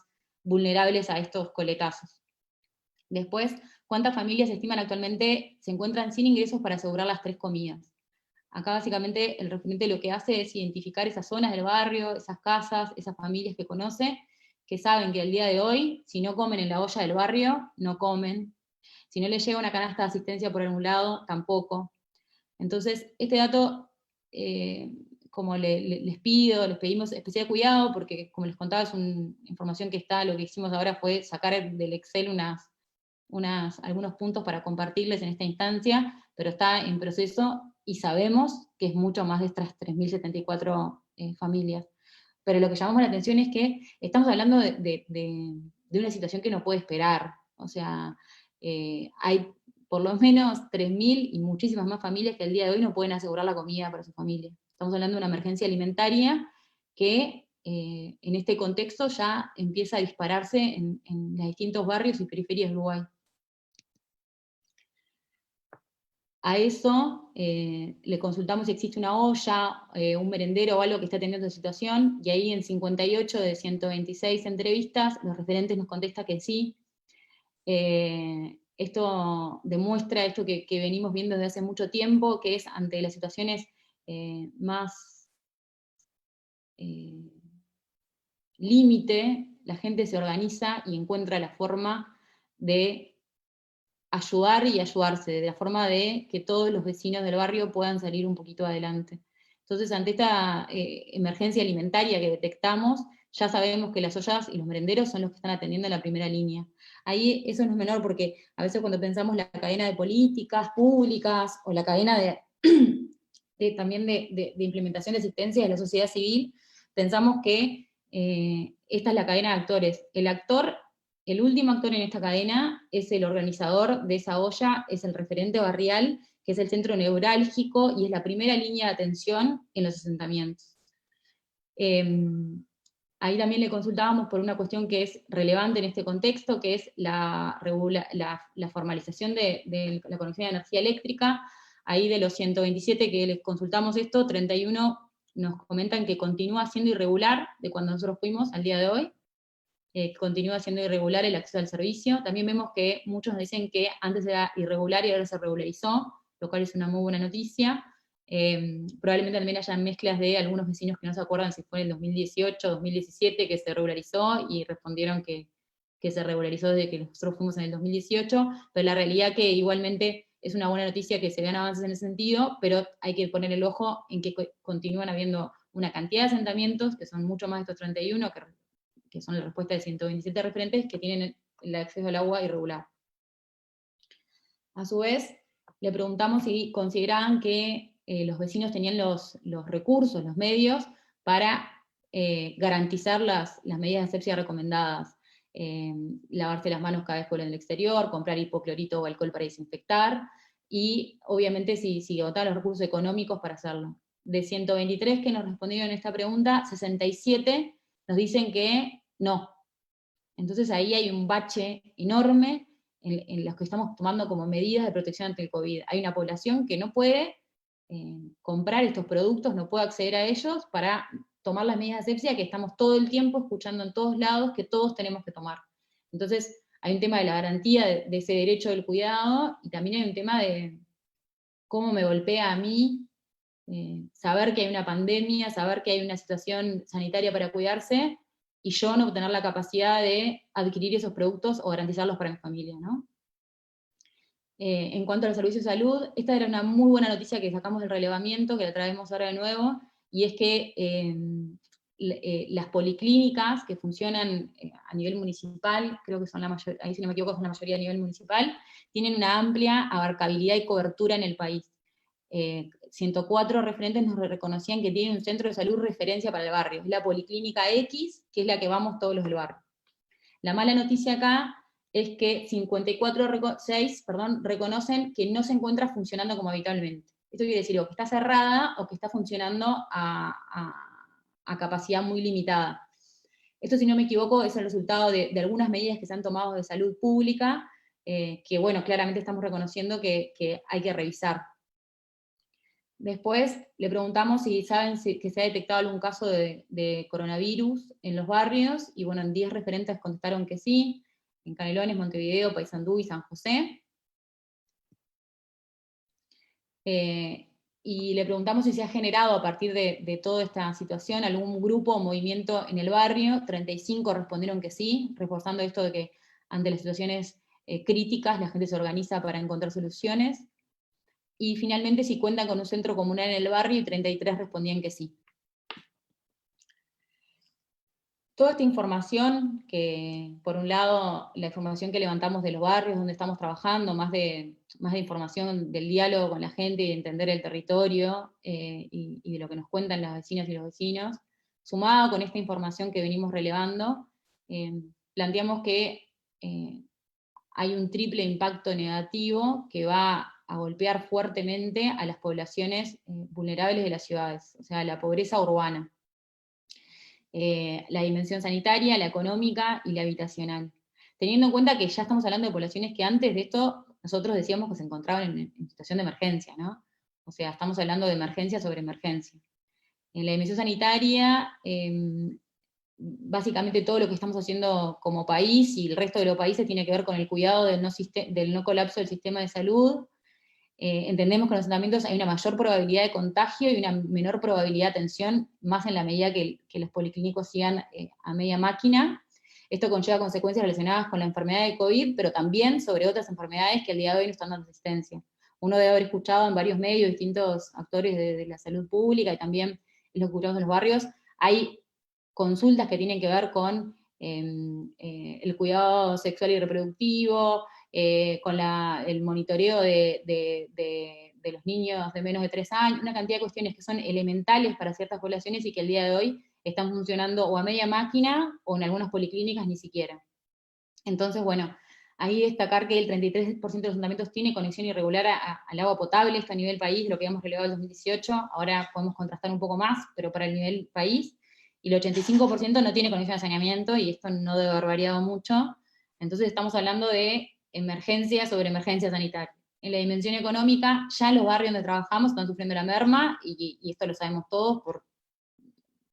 Speaker 3: vulnerables a estos coletazos. Después, ¿cuántas familias se estiman actualmente se encuentran sin ingresos para asegurar las 3 comidas? Acá básicamente el referente lo que hace es identificar esas zonas del barrio, esas casas, esas familias que conoce, que saben que al día de hoy, si no comen en la olla del barrio, no comen. Si no les llega una canasta de asistencia por algún lado, tampoco. Entonces, este dato, como les pedimos especial cuidado, porque como les contaba, es una información que está, lo que hicimos ahora fue sacar del Excel algunos puntos para compartirles en esta instancia, pero está en proceso y sabemos que es mucho más de estas 3.074 familias. Pero lo que llamamos la atención es que estamos hablando de una situación que no puede esperar. O sea, hay por lo menos 3.000 y muchísimas más familias que al día de hoy no pueden asegurar la comida para su familia. Estamos hablando de una emergencia alimentaria que en este contexto ya empieza a dispararse en los distintos barrios y periferias de Uruguay. A eso le consultamos si existe una olla, un merendero o algo que esté atendiendo esta situación, y ahí en 58 de 126 entrevistas, los referentes nos contestan que sí. Esto demuestra esto que venimos viendo desde hace mucho tiempo, que es ante las situaciones más límite, la gente se organiza y encuentra la forma de ayudar y ayudarse, de la forma de que todos los vecinos del barrio puedan salir un poquito adelante. Entonces, ante esta emergencia alimentaria que detectamos, ya sabemos que las ollas y los merenderos son los que están atendiendo en la primera línea. Ahí eso no es menor, porque a veces cuando pensamos la cadena de políticas públicas, o la cadena también de implementación de asistencia de la sociedad civil, pensamos que esta es la cadena de actores. El último actor en esta cadena es el organizador de esa olla, es el referente barrial, que es el centro neurálgico y es la primera línea de atención en los asentamientos. Ahí también le consultábamos por una cuestión que es relevante en este contexto, que es la formalización de la conexión de energía eléctrica. Ahí de los 127 que les consultamos esto, 31 nos comentan que continúa siendo irregular de cuando nosotros fuimos al día de hoy. Continúa siendo irregular el acceso al servicio. También vemos que muchos dicen que antes era irregular y ahora se regularizó, lo cual es una muy buena noticia. Probablemente también haya mezclas de algunos vecinos que no se acuerdan si fue en el 2018 o 2017 que se regularizó, y respondieron que se regularizó desde que nosotros fuimos en el 2018, pero la realidad que igualmente es una buena noticia que se vean avances en ese sentido, pero hay que poner el ojo en que continúan habiendo una cantidad de asentamientos, que son mucho más de estos 31, que son la respuesta de 127 referentes, que tienen el acceso al agua irregular. A su vez, le preguntamos si consideraban que los vecinos tenían los recursos, los medios, para garantizar las medidas de asepsia recomendadas. Lavarse las manos cada vez que vuelven del exterior, comprar hipoclorito o alcohol para desinfectar, y obviamente si agotaban los recursos económicos para hacerlo. De 123 que nos respondieron esta pregunta, 67 nos dicen que no. Entonces ahí hay un bache enorme en los que estamos tomando como medidas de protección ante el COVID. Hay una población que no puede comprar estos productos, no puede acceder a ellos para tomar las medidas de asepsia que estamos todo el tiempo escuchando en todos lados que todos tenemos que tomar. Entonces hay un tema de la garantía de ese derecho del cuidado, y también hay un tema de cómo me golpea a mí saber que hay una pandemia, saber que hay una situación sanitaria para cuidarse, y yo no tener la capacidad de adquirir esos productos o garantizarlos para mi familia, ¿no? En cuanto a los servicios de salud, esta era una muy buena noticia que sacamos del relevamiento, que la traemos ahora de nuevo, y es que las policlínicas que funcionan a nivel municipal, creo que son la mayoría, ahí si no me equivoco son la mayoría a nivel municipal, tienen una amplia abarcabilidad y cobertura en el país. 104 referentes nos reconocían que tienen un centro de salud referencia para el barrio. Es la Policlínica X, que es la que vamos todos los del barrio. La mala noticia acá es que 54,6 reconocen que no se encuentra funcionando como habitualmente. Esto quiere decir o que está cerrada o que está funcionando a capacidad muy limitada. Esto, si no me equivoco, es el resultado de algunas medidas que se han tomado de salud pública, que bueno, claramente estamos reconociendo que hay que revisar. Después le preguntamos si saben que se ha detectado algún caso de coronavirus en los barrios, y bueno, en 10 referentes contestaron que sí, en Canelones, Montevideo, Paysandú y San José. Y le preguntamos si se ha generado a partir de toda esta situación algún grupo o movimiento en el barrio. 35 respondieron que sí, reforzando esto de que ante las situaciones críticas la gente se organiza para encontrar soluciones. Y finalmente si cuentan con un centro comunal en el barrio, y 33 respondían que sí. toda esta información que, por un lado, la información que levantamos de los barrios donde estamos trabajando, más de información del diálogo con la gente y de entender el territorio y de lo que nos cuentan las vecinas y los vecinos, sumado con esta información que venimos relevando, planteamos que hay un triple impacto negativo que va a golpear fuertemente a las poblaciones vulnerables de las ciudades, o sea, la pobreza urbana. La dimensión sanitaria, la económica y la habitacional. Teniendo en cuenta que ya estamos hablando de poblaciones que antes de esto nosotros decíamos que se encontraban en situación de emergencia, ¿no? O sea, estamos hablando de emergencia sobre emergencia. En la dimensión sanitaria, básicamente todo lo que estamos haciendo como país y el resto de los países tiene que ver con el cuidado del no colapso del sistema de salud. Entendemos que en los asentamientos hay una mayor probabilidad de contagio y una menor probabilidad de atención, más en la medida que los policlínicos sigan a media máquina. Esto conlleva consecuencias relacionadas con la enfermedad de COVID, pero también sobre otras enfermedades que al día de hoy no están dando asistencia. Uno debe haber escuchado en varios medios, distintos actores de la salud pública y también los curados de los barrios, hay consultas que tienen que ver con el cuidado sexual y reproductivo, con el monitoreo de los niños de menos de 3 años, una cantidad de cuestiones que son elementales para ciertas poblaciones y que al día de hoy están funcionando o a media máquina o en algunas policlínicas ni siquiera. Entonces, bueno, ahí destacar que el 33% de los asentamientos tiene conexión irregular al agua potable, esto a nivel país, lo que habíamos relevado en 2018, ahora podemos contrastar un poco más, pero para el nivel país, y el 85% no tiene conexión de saneamiento, y esto no debe haber variado mucho. Entonces estamos hablando de emergencia sobre emergencia sanitaria. En la dimensión económica, ya los barrios donde trabajamos están sufriendo la merma, y esto lo sabemos todos,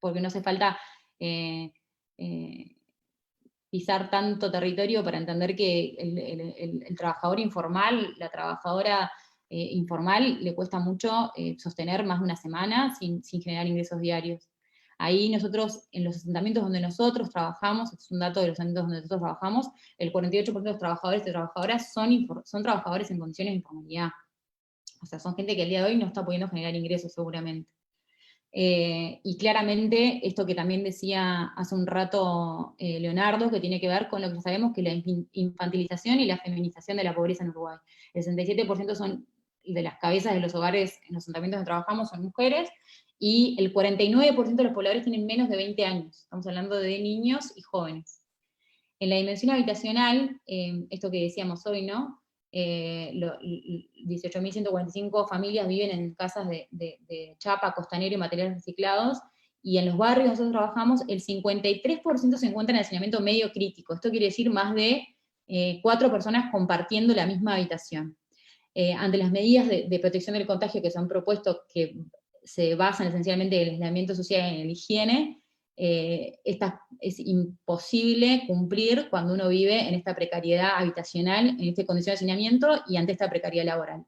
Speaker 3: porque no hace falta pisar tanto territorio para entender que el trabajador informal, la trabajadora informal, le cuesta mucho sostener más de una semana sin generar ingresos diarios. Ahí nosotros, en los asentamientos donde nosotros trabajamos, este es un dato de los asentamientos donde nosotros trabajamos, el 48% de los trabajadores y trabajadoras son trabajadores en condiciones de informalidad. O sea, son gente que el día de hoy no está pudiendo generar ingresos seguramente. Y claramente, esto que también decía hace un rato Leonardo, que tiene que ver con lo que ya sabemos, que la infantilización y la feminización de la pobreza en Uruguay. El 67% son de las cabezas de los hogares en los asentamientos donde trabajamos son mujeres, y el 49% de los pobladores tienen menos de 20 años. Estamos hablando de niños y jóvenes. En la dimensión habitacional, esto que decíamos hoy, ¿no? 18.145 familias viven en casas de chapa, costanero y materiales reciclados, y en los barrios donde nosotros trabajamos, el 53% se encuentra en hacinamiento medio crítico. Esto quiere decir más de 4 personas compartiendo la misma habitación. Ante las medidas de protección del contagio que se han propuesto, que se basan esencialmente en el aislamiento social y en la higiene, es imposible cumplir cuando uno vive en esta precariedad habitacional, en esta condición de hacinamiento y ante esta precariedad laboral.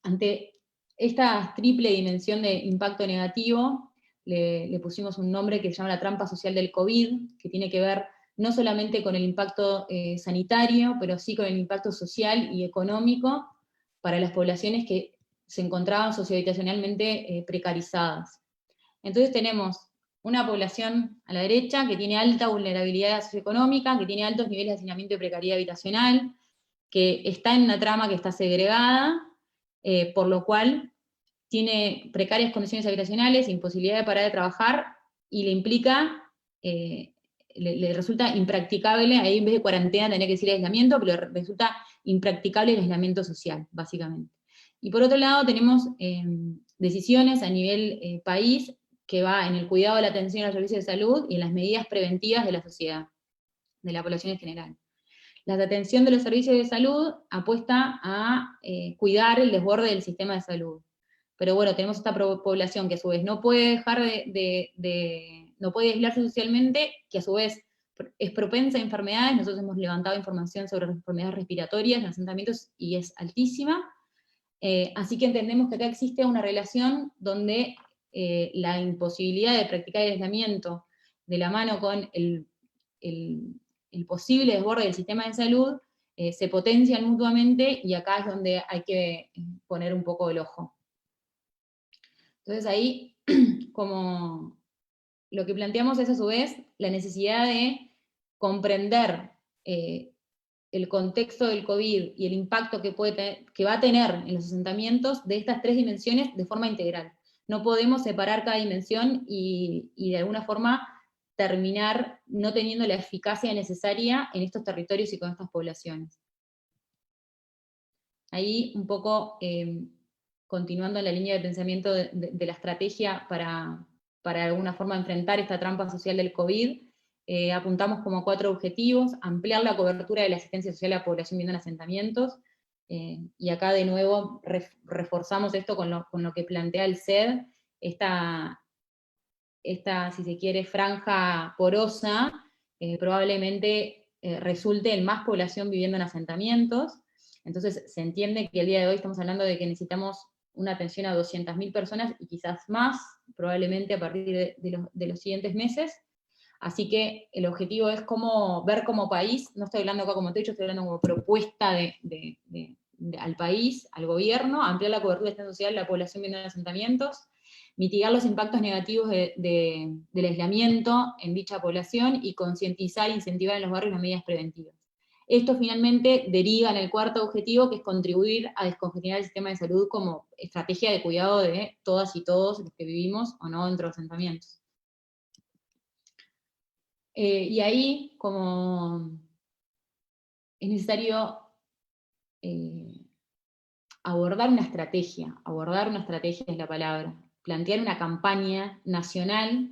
Speaker 3: Ante esta triple dimensión de impacto negativo, le pusimos un nombre que se llama la trampa social del COVID, que tiene que ver no solamente con el impacto sanitario, pero sí con el impacto social y económico para las poblaciones que se encontraban sociohabitacionalmente precarizadas. Entonces tenemos una población a la derecha que tiene alta vulnerabilidad socioeconómica, que tiene altos niveles de hacinamiento y precariedad habitacional, que está en una trama que está segregada, por lo cual tiene precarias condiciones habitacionales, imposibilidad de parar de trabajar, y le implica, le resulta impracticable, ahí en vez de cuarentena tendría que decir aislamiento, pero le resulta impracticable el aislamiento social, básicamente. Y por otro lado tenemos decisiones a nivel país, que va en el cuidado de la atención a los servicios de salud y en las medidas preventivas de la sociedad, de la población en general. La atención de los servicios de salud apuesta a cuidar el desborde del sistema de salud. Pero bueno, tenemos esta población que a su vez no puede dejar no puede aislarse socialmente, que a su vez es propensa a enfermedades. Nosotros hemos levantado información sobre enfermedades respiratorias en asentamientos y es altísima. Así que entendemos que acá existe una relación donde la imposibilidad de practicar el aislamiento de la mano con el posible desborde del sistema de salud se potencian mutuamente, y acá es donde hay que poner un poco el ojo. Entonces ahí, como lo que planteamos es a su vez la necesidad de comprender el contexto del COVID y el impacto que va a tener en los asentamientos de estas 3 dimensiones de forma integral. No podemos separar cada dimensión y de alguna forma terminar no teniendo la eficacia necesaria en estos territorios y con estas poblaciones. Ahí un poco continuando la línea de pensamiento de la estrategia para de alguna forma enfrentar esta trampa social del COVID, apuntamos como 4 objetivos: ampliar la cobertura de la asistencia social a la población viviendo en asentamientos, y acá de nuevo reforzamos esto con lo que plantea el CED, esta, si se quiere, franja porosa, probablemente resulte en más población viviendo en asentamientos. Entonces se entiende que el día de hoy estamos hablando de que necesitamos una atención a 200.000 personas y quizás más, probablemente a partir de los siguientes meses. Así que el objetivo es ver como país, no estoy hablando acá como techo, estoy hablando como propuesta al país, al gobierno, ampliar la cobertura de asistencia social a la población viviendo en asentamientos, mitigar los impactos negativos del aislamiento en dicha población y concientizar e incentivar en los barrios las medidas preventivas. Esto finalmente deriva en el 4º objetivo, que es contribuir a descongestionar el sistema de salud como estrategia de cuidado de todas y todos los que vivimos o no dentro de los asentamientos. Y ahí, como es necesario abordar una estrategia es la palabra, plantear una campaña nacional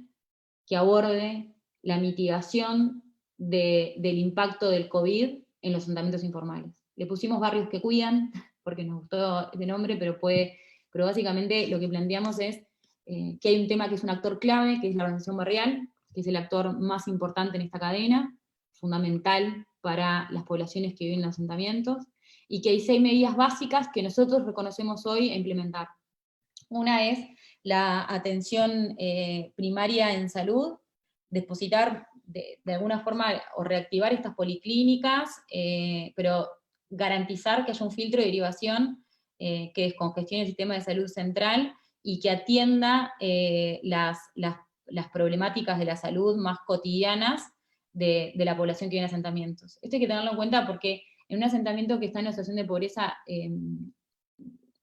Speaker 3: que aborde la mitigación del impacto del COVID en los asentamientos informales. Le pusimos barrios que cuidan, porque nos gustó de nombre, pero básicamente lo que planteamos es que hay un tema que es un actor clave, que es la organización barrial, que es el actor más importante en esta cadena, fundamental para las poblaciones que viven en los asentamientos, y que hay 6 medidas básicas que nosotros reconocemos hoy a implementar. Una es la atención primaria en salud, depositar de alguna forma o reactivar estas policlínicas, pero garantizar que haya un filtro de derivación que descongestione el sistema de salud central y que atienda las problemáticas de la salud más cotidianas de la población que vive en asentamientos. Esto hay que tenerlo en cuenta porque en un asentamiento que está en una situación de pobreza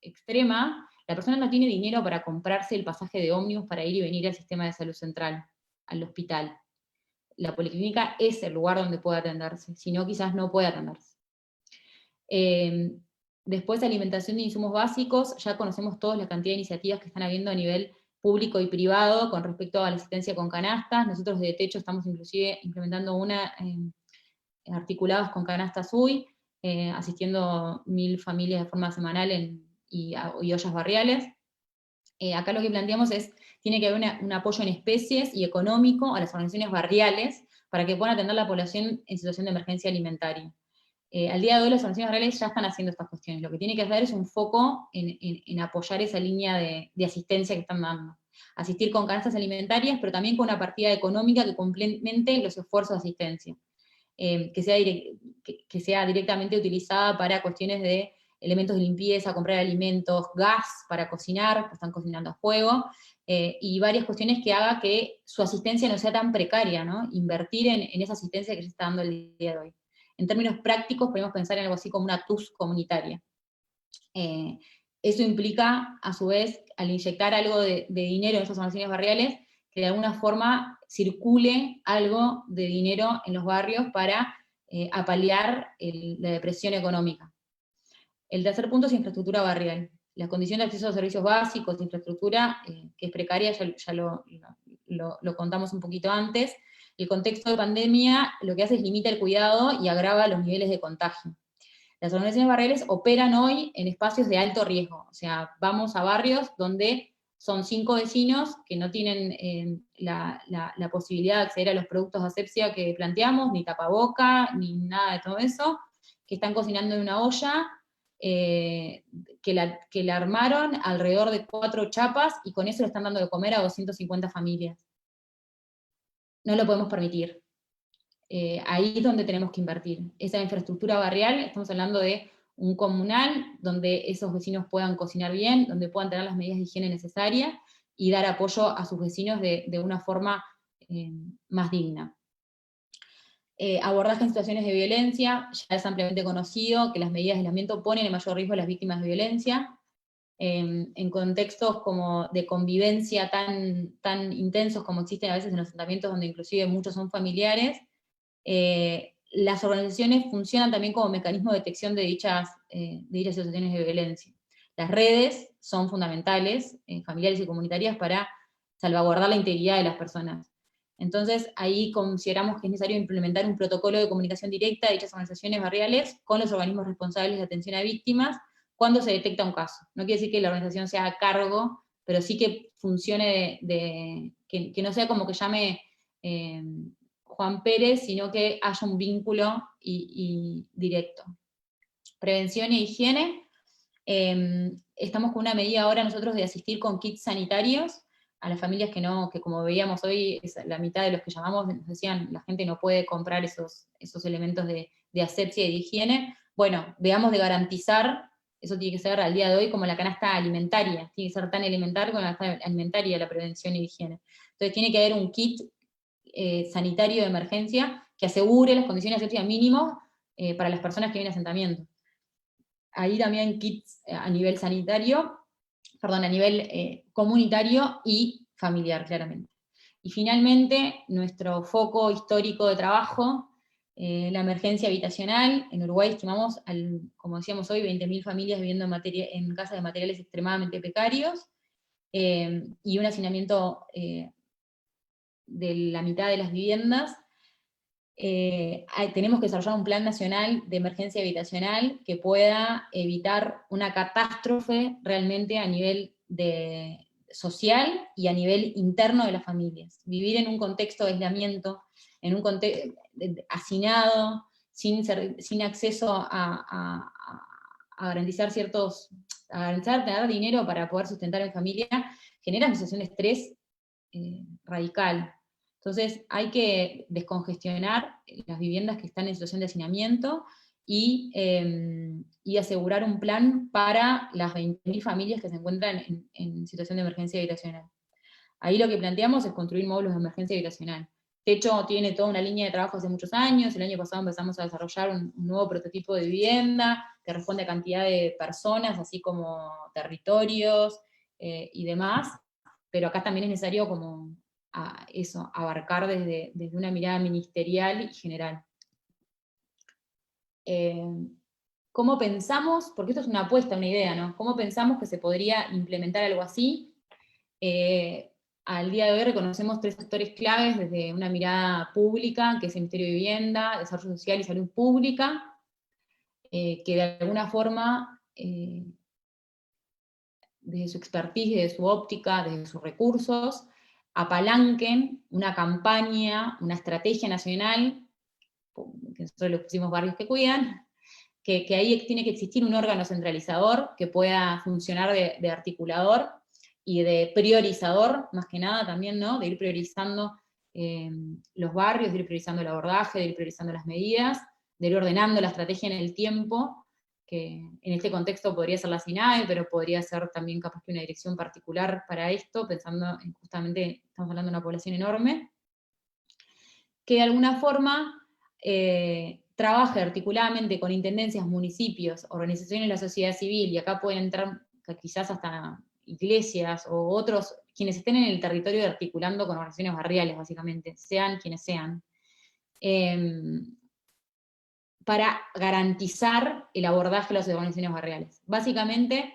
Speaker 3: extrema, la persona no tiene dinero para comprarse el pasaje de ómnibus para ir y venir al sistema de salud central, al hospital. La policlínica es el lugar donde puede atenderse, si no quizás no puede atenderse. Después, alimentación de insumos básicos, ya conocemos todos la cantidad de iniciativas que están habiendo a nivel público y privado con respecto a la asistencia con canastas. Nosotros de Techo estamos inclusive implementando una articulados con canastas UI, asistiendo 1000 familias de forma semanal y ollas barriales. Acá lo que planteamos es, tiene que haber un apoyo en especies y económico a las organizaciones barriales para que puedan atender a la población en situación de emergencia alimentaria. Al día de hoy las organizaciones barriales ya están haciendo estas cuestiones, lo que tiene que hacer es un foco en apoyar esa línea de asistencia que están dando. Asistir con canastas alimentarias, pero también con una partida económica que complemente los esfuerzos de asistencia. Que sea directamente utilizada para cuestiones de elementos de limpieza, comprar alimentos, gas para cocinar, pues están cocinando a fuego, y varias cuestiones que haga que su asistencia no sea tan precaria, ¿no? Invertir en esa asistencia que se está dando el día de hoy. En términos prácticos podemos pensar en algo así como una TUS comunitaria. Eso implica, a su vez, al inyectar algo de dinero en esas organizaciones barriales, que de alguna forma circule algo de dinero en los barrios para apalear la depresión económica. El tercer punto es infraestructura barrial. La condición de acceso a servicios básicos, infraestructura, que es precaria, ya lo contamos un poquito antes. El contexto de pandemia lo que hace es limita el cuidado y agrava los niveles de contagio. Las organizaciones barriales operan hoy en espacios de alto riesgo, o sea, vamos a barrios donde son 5 vecinos que no tienen la posibilidad de acceder a los productos de asepsia que planteamos, ni tapaboca, ni nada de todo eso, que están cocinando en una olla, que la armaron alrededor de 4 chapas, y con eso le están dando de comer a 250 familias. No lo podemos permitir. Ahí es donde tenemos que invertir. Esa infraestructura barrial, estamos hablando de un comunal donde esos vecinos puedan cocinar bien, donde puedan tener las medidas de higiene necesarias y dar apoyo a sus vecinos de una forma más digna. Abordaje en situaciones de violencia, ya es ampliamente conocido que las medidas de aislamiento ponen en mayor riesgo a las víctimas de violencia. En contextos como de convivencia tan intensos como existen a veces en los asentamientos, donde inclusive muchos son familiares, las organizaciones funcionan también como mecanismo de detección de dichas situaciones de violencia. Las redes son fundamentales, familiares y comunitarias, para salvaguardar la integridad de las personas. Entonces, ahí consideramos que es necesario implementar un protocolo de comunicación directa de dichas organizaciones barriales con los organismos responsables de atención a víctimas cuando se detecta un caso. No quiere decir que la organización sea a cargo, pero sí que funcione, que no sea como que llame Juan Pérez, sino que haya un vínculo y directo. Prevención e higiene. Estamos con una medida ahora nosotros de asistir con kits sanitarios a las familias que como veíamos hoy, es la mitad de los que llamamos, nos decían, la gente no puede comprar esos elementos de asepsia y de higiene. Bueno, veamos de garantizar, eso tiene que ser al día de hoy como la canasta alimentaria, tiene que ser tan elemental como la canasta alimentaria, la prevención y higiene. Entonces tiene que haber un kit sanitario de emergencia que asegure las condiciones de asepsia mínimos para las personas que vienen a asentamiento. Ahí también kits a nivel sanitario, a nivel comunitario y familiar, claramente. Y finalmente, nuestro foco histórico de trabajo, la emergencia habitacional. En Uruguay estimamos, como decíamos hoy, 20.000 familias viviendo en casas de materiales extremadamente precarios, y un hacinamiento de la mitad de las viviendas. Tenemos que desarrollar un plan nacional de emergencia habitacional que pueda evitar una catástrofe realmente a nivel social y a nivel interno de las familias. Vivir en un contexto de aislamiento, en un contexto hacinado, sin acceso a garantizar tener dinero para poder sustentar en familia, genera una situación de estrés radical. Entonces hay que descongestionar las viviendas que están en situación de hacinamiento y asegurar un plan para las 20.000 familias que se encuentran en situación de emergencia habitacional. Ahí lo que planteamos es construir módulos de emergencia habitacional. Techo tiene toda una línea de trabajo hace muchos años, el año pasado empezamos a desarrollar un nuevo prototipo de vivienda que responde a cantidad de personas, así como territorios y demás, pero acá también es necesario como abarcar desde una mirada ministerial y general. ¿Cómo pensamos? Porque esto es una apuesta, una idea, ¿no? ¿Cómo pensamos que se podría implementar algo así? Al día de hoy reconocemos 3 sectores claves desde una mirada pública, que es el Ministerio de Vivienda, Desarrollo Social y Salud Pública, que de alguna forma, desde su expertise, desde su óptica, desde sus recursos, apalanquen una campaña, una estrategia nacional, que nosotros le pusimos Barrios que Cuidan, que ahí tiene que existir un órgano centralizador que pueda funcionar de articulador y de priorizador, más que nada también, ¿no? De ir priorizando los barrios, de ir priorizando el abordaje, de ir priorizando las medidas, de ir ordenando la estrategia en el tiempo, que en este contexto podría ser la SINAE, pero podría ser también capaz que una dirección particular para esto, pensando en justamente, estamos hablando de una población enorme, que de alguna forma trabaje articuladamente con intendencias, municipios, organizaciones de la sociedad civil, y acá pueden entrar quizás hasta iglesias o otros, quienes estén en el territorio articulando con organizaciones barriales, básicamente, sean quienes sean, para garantizar el abordaje de las organizaciones barriales. Básicamente,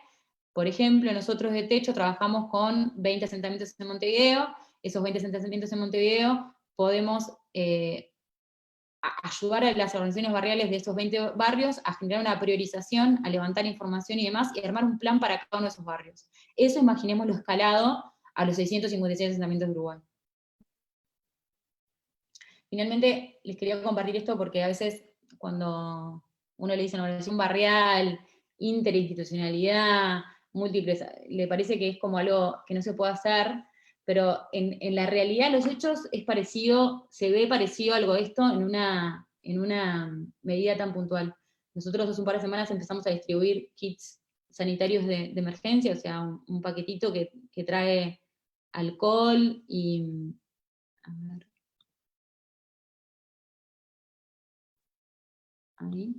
Speaker 3: por ejemplo, nosotros de Techo trabajamos con 20 asentamientos en Montevideo. Esos 20 asentamientos en Montevideo podemos ayudar a las organizaciones barriales de esos 20 barrios a generar una priorización, a levantar información y demás, y armar un plan para cada uno de esos barrios. Eso imaginémoslo escalado a los 656 asentamientos de Uruguay. Finalmente, les quería compartir esto porque a veces cuando uno le dice organización barrial, interinstitucionalidad, múltiples, le parece que es como algo que no se puede hacer, pero en la realidad los hechos es parecido, se ve parecido algo de esto en una medida tan puntual. Nosotros hace un par de semanas empezamos a distribuir kits sanitarios de emergencia, o sea, un paquetito que trae alcohol y A ver. Ahí.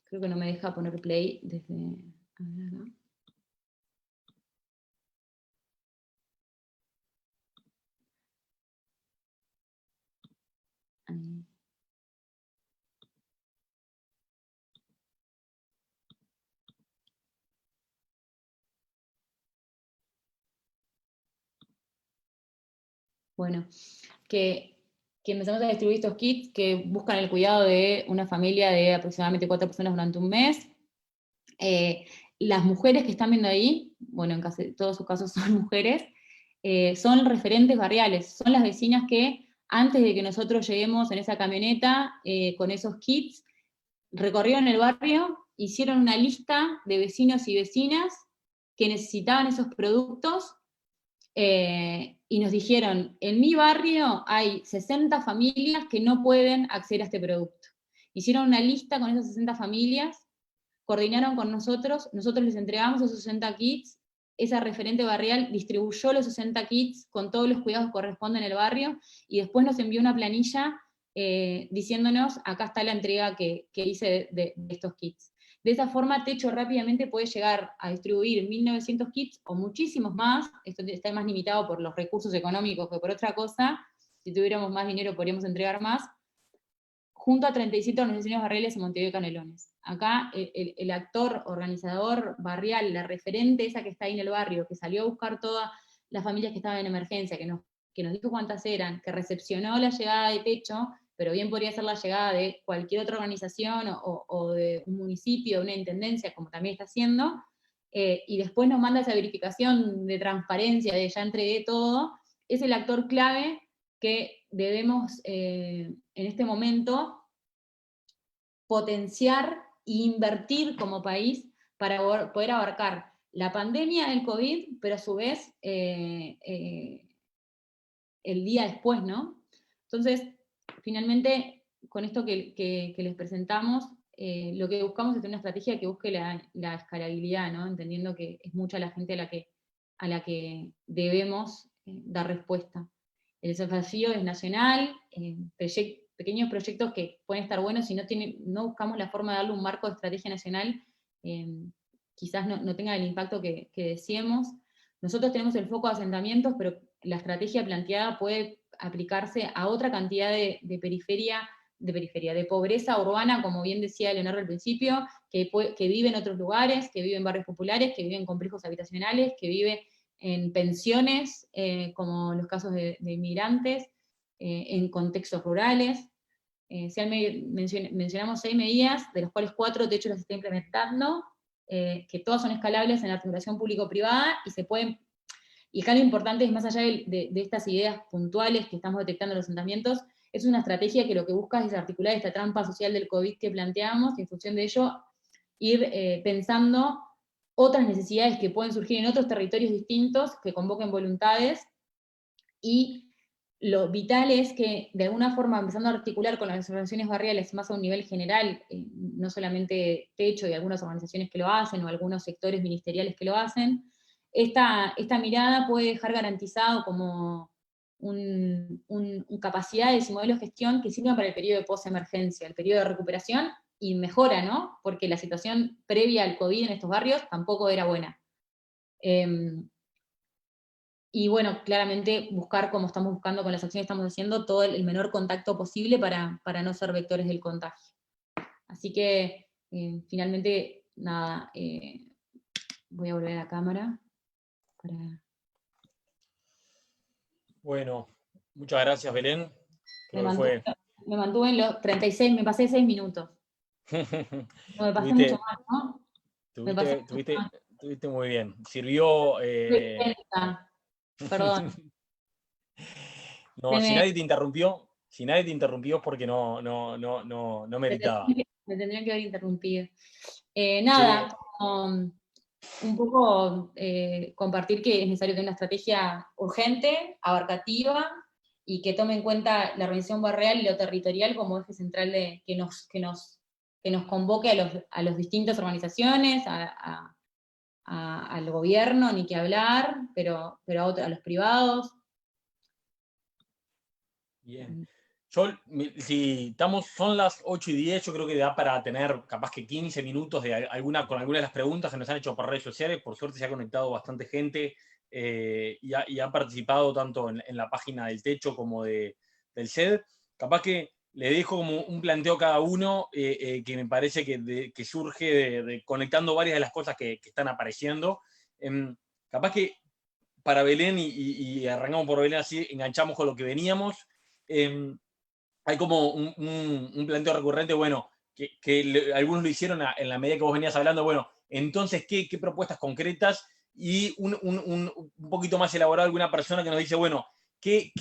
Speaker 3: Creo que no me deja poner play desde... A ver acá. Ahí. Bueno, que empezamos a distribuir estos kits que buscan el cuidado de una familia de aproximadamente 4 personas durante un mes. Las mujeres que están viendo ahí, bueno, en casi todos sus casos son mujeres, son referentes barriales, son las vecinas que antes de que nosotros lleguemos en esa camioneta con esos kits, recorrieron el barrio, hicieron una lista de vecinos y vecinas que necesitaban esos productos y nos dijeron, en mi barrio hay 60 familias que no pueden acceder a este producto. Hicieron una lista con esas 60 familias, coordinaron con nosotros les entregamos esos 60 kits, esa referente barrial distribuyó los 60 kits con todos los cuidados que corresponden en el barrio, y después nos envió una planilla diciéndonos, acá está la entrega que hice de estos kits. De esa forma, Techo rápidamente puede llegar a distribuir 1.900 kits o muchísimos más, esto está más limitado por los recursos económicos que por otra cosa, si tuviéramos más dinero podríamos entregar más, junto a 37 organizaciones barriales en Montevideo y Canelones. Acá el actor organizador barrial, la referente esa que está ahí en el barrio, que salió a buscar todas las familias que estaban en emergencia, que nos dijo cuántas eran, que recepcionó la llegada de Techo, pero bien podría ser la llegada de cualquier otra organización o de un municipio, de una intendencia, como también está haciendo, y después nos manda esa verificación de transparencia, de ya entregué todo, es el actor clave que debemos en este momento potenciar e invertir como país para poder abarcar la pandemia del COVID, pero a su vez el día después, ¿no? Entonces, finalmente, con esto que les presentamos, lo que buscamos es tener una estrategia que busque la escalabilidad, ¿no? Entendiendo que es mucha la gente a la que debemos dar respuesta. El desafío es nacional, pequeños proyectos que pueden estar buenos si no buscamos la forma de darle un marco de estrategia nacional, quizás no tenga el impacto que deseemos. Nosotros tenemos el foco de asentamientos, pero la estrategia planteada puede aplicarse a otra cantidad de pobreza urbana, como bien decía Leonardo al principio, que vive en otros lugares, que vive en barrios populares, que vive en complejos habitacionales, que vive en pensiones, como los casos de inmigrantes, en contextos rurales. Mencionamos 6 medidas, de las cuales 4 Techo las está implementando, que todas son escalables en la articulación público-privada y se pueden. Y acá lo importante es, más allá de estas ideas puntuales que estamos detectando en los asentamientos, es una estrategia que lo que busca es articular esta trampa social del COVID que planteamos, y en función de ello ir pensando otras necesidades que pueden surgir en otros territorios distintos, que convoquen voluntades, y lo vital es que, de alguna forma, empezando a articular con las organizaciones barriales más a un nivel general, no solamente Techo y algunas organizaciones que lo hacen, o algunos sectores ministeriales que lo hacen, esta mirada puede dejar garantizado como capacidades y modelos de gestión que sirvan para el periodo de post-emergencia, el periodo de recuperación, y mejora, ¿no? Porque la situación previa al COVID en estos barrios tampoco era buena. Y bueno, claramente buscar, como estamos buscando con las acciones que estamos haciendo, todo el menor contacto posible para no ser vectores del contagio. Así que, finalmente, nada, voy a volver a la cámara.
Speaker 1: Bueno, muchas gracias, Belén.
Speaker 3: Me mantuve en los 36, me pasé 6 minutos. No me pasé mucho más, ¿no?
Speaker 1: Tuviste muy bien. Sirvió.
Speaker 3: Perdón.
Speaker 1: No, si nadie te interrumpió es porque no meritaba.
Speaker 3: Me tendrían que haber interrumpido. Nada, un poco compartir que es necesario tener una estrategia urgente, abarcativa, y que tome en cuenta la organización barrial y lo territorial como eje central que nos convoque a las distintas organizaciones, al gobierno, ni que hablar, pero a los privados.
Speaker 1: Bien. Si estamos, son las 8:10, yo creo que da para tener capaz que 15 minutos con algunas de las preguntas que nos han hecho por redes sociales. Por suerte se ha conectado bastante gente y ha participado tanto en la página del Techo como del SED. Capaz que le dejo como un planteo a cada uno que me parece que surge conectando varias de las cosas que están apareciendo. Capaz que para Belén, y arrancamos por Belén, así enganchamos con lo que veníamos. Hay como un planteo recurrente, bueno, algunos lo hicieron en la medida que vos venías hablando, bueno, entonces, ¿qué propuestas concretas? Y un poquito más elaborado alguna persona que nos dice, bueno, ¿qué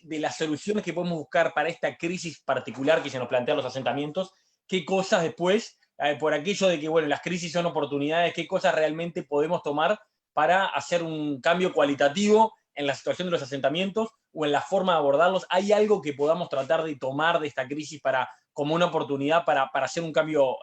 Speaker 1: de las soluciones que podemos buscar para esta crisis particular que se nos plantean los asentamientos, qué cosas después, por aquello de que, bueno, las crisis son oportunidades, qué cosas realmente podemos tomar para hacer un cambio cualitativo en la situación de los asentamientos o en la forma de abordarlos? ¿Hay algo que podamos tratar de tomar de esta crisis como una oportunidad para hacer un cambio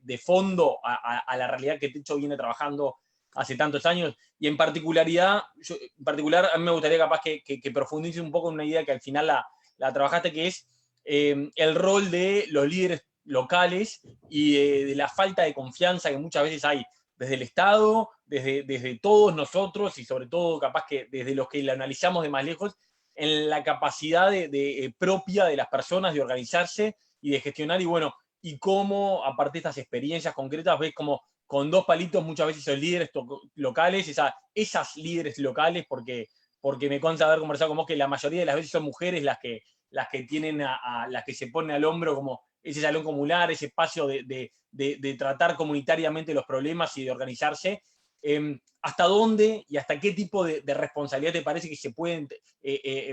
Speaker 1: de fondo a la realidad que Techo viene trabajando hace tantos años? Y en particular, a mí me gustaría capaz que profundice un poco en una idea que al final la trabajaste, que es el rol de los líderes locales y de la falta de confianza que muchas veces hay desde el Estado, desde todos nosotros y sobre todo capaz que desde los que lo analizamos de más lejos, en la capacidad propia de las personas de organizarse y de gestionar, y bueno, y cómo a partir de estas experiencias concretas ves como con dos palitos muchas veces son líderes locales, esas líderes locales, porque me consta haber conversado con vos que la mayoría de las veces son mujeres las que tienen las que se ponen al hombro como ese salón comunal, ese espacio de tratar comunitariamente los problemas y de organizarse. ¿Hasta dónde y hasta qué tipo de responsabilidad te parece que se pueden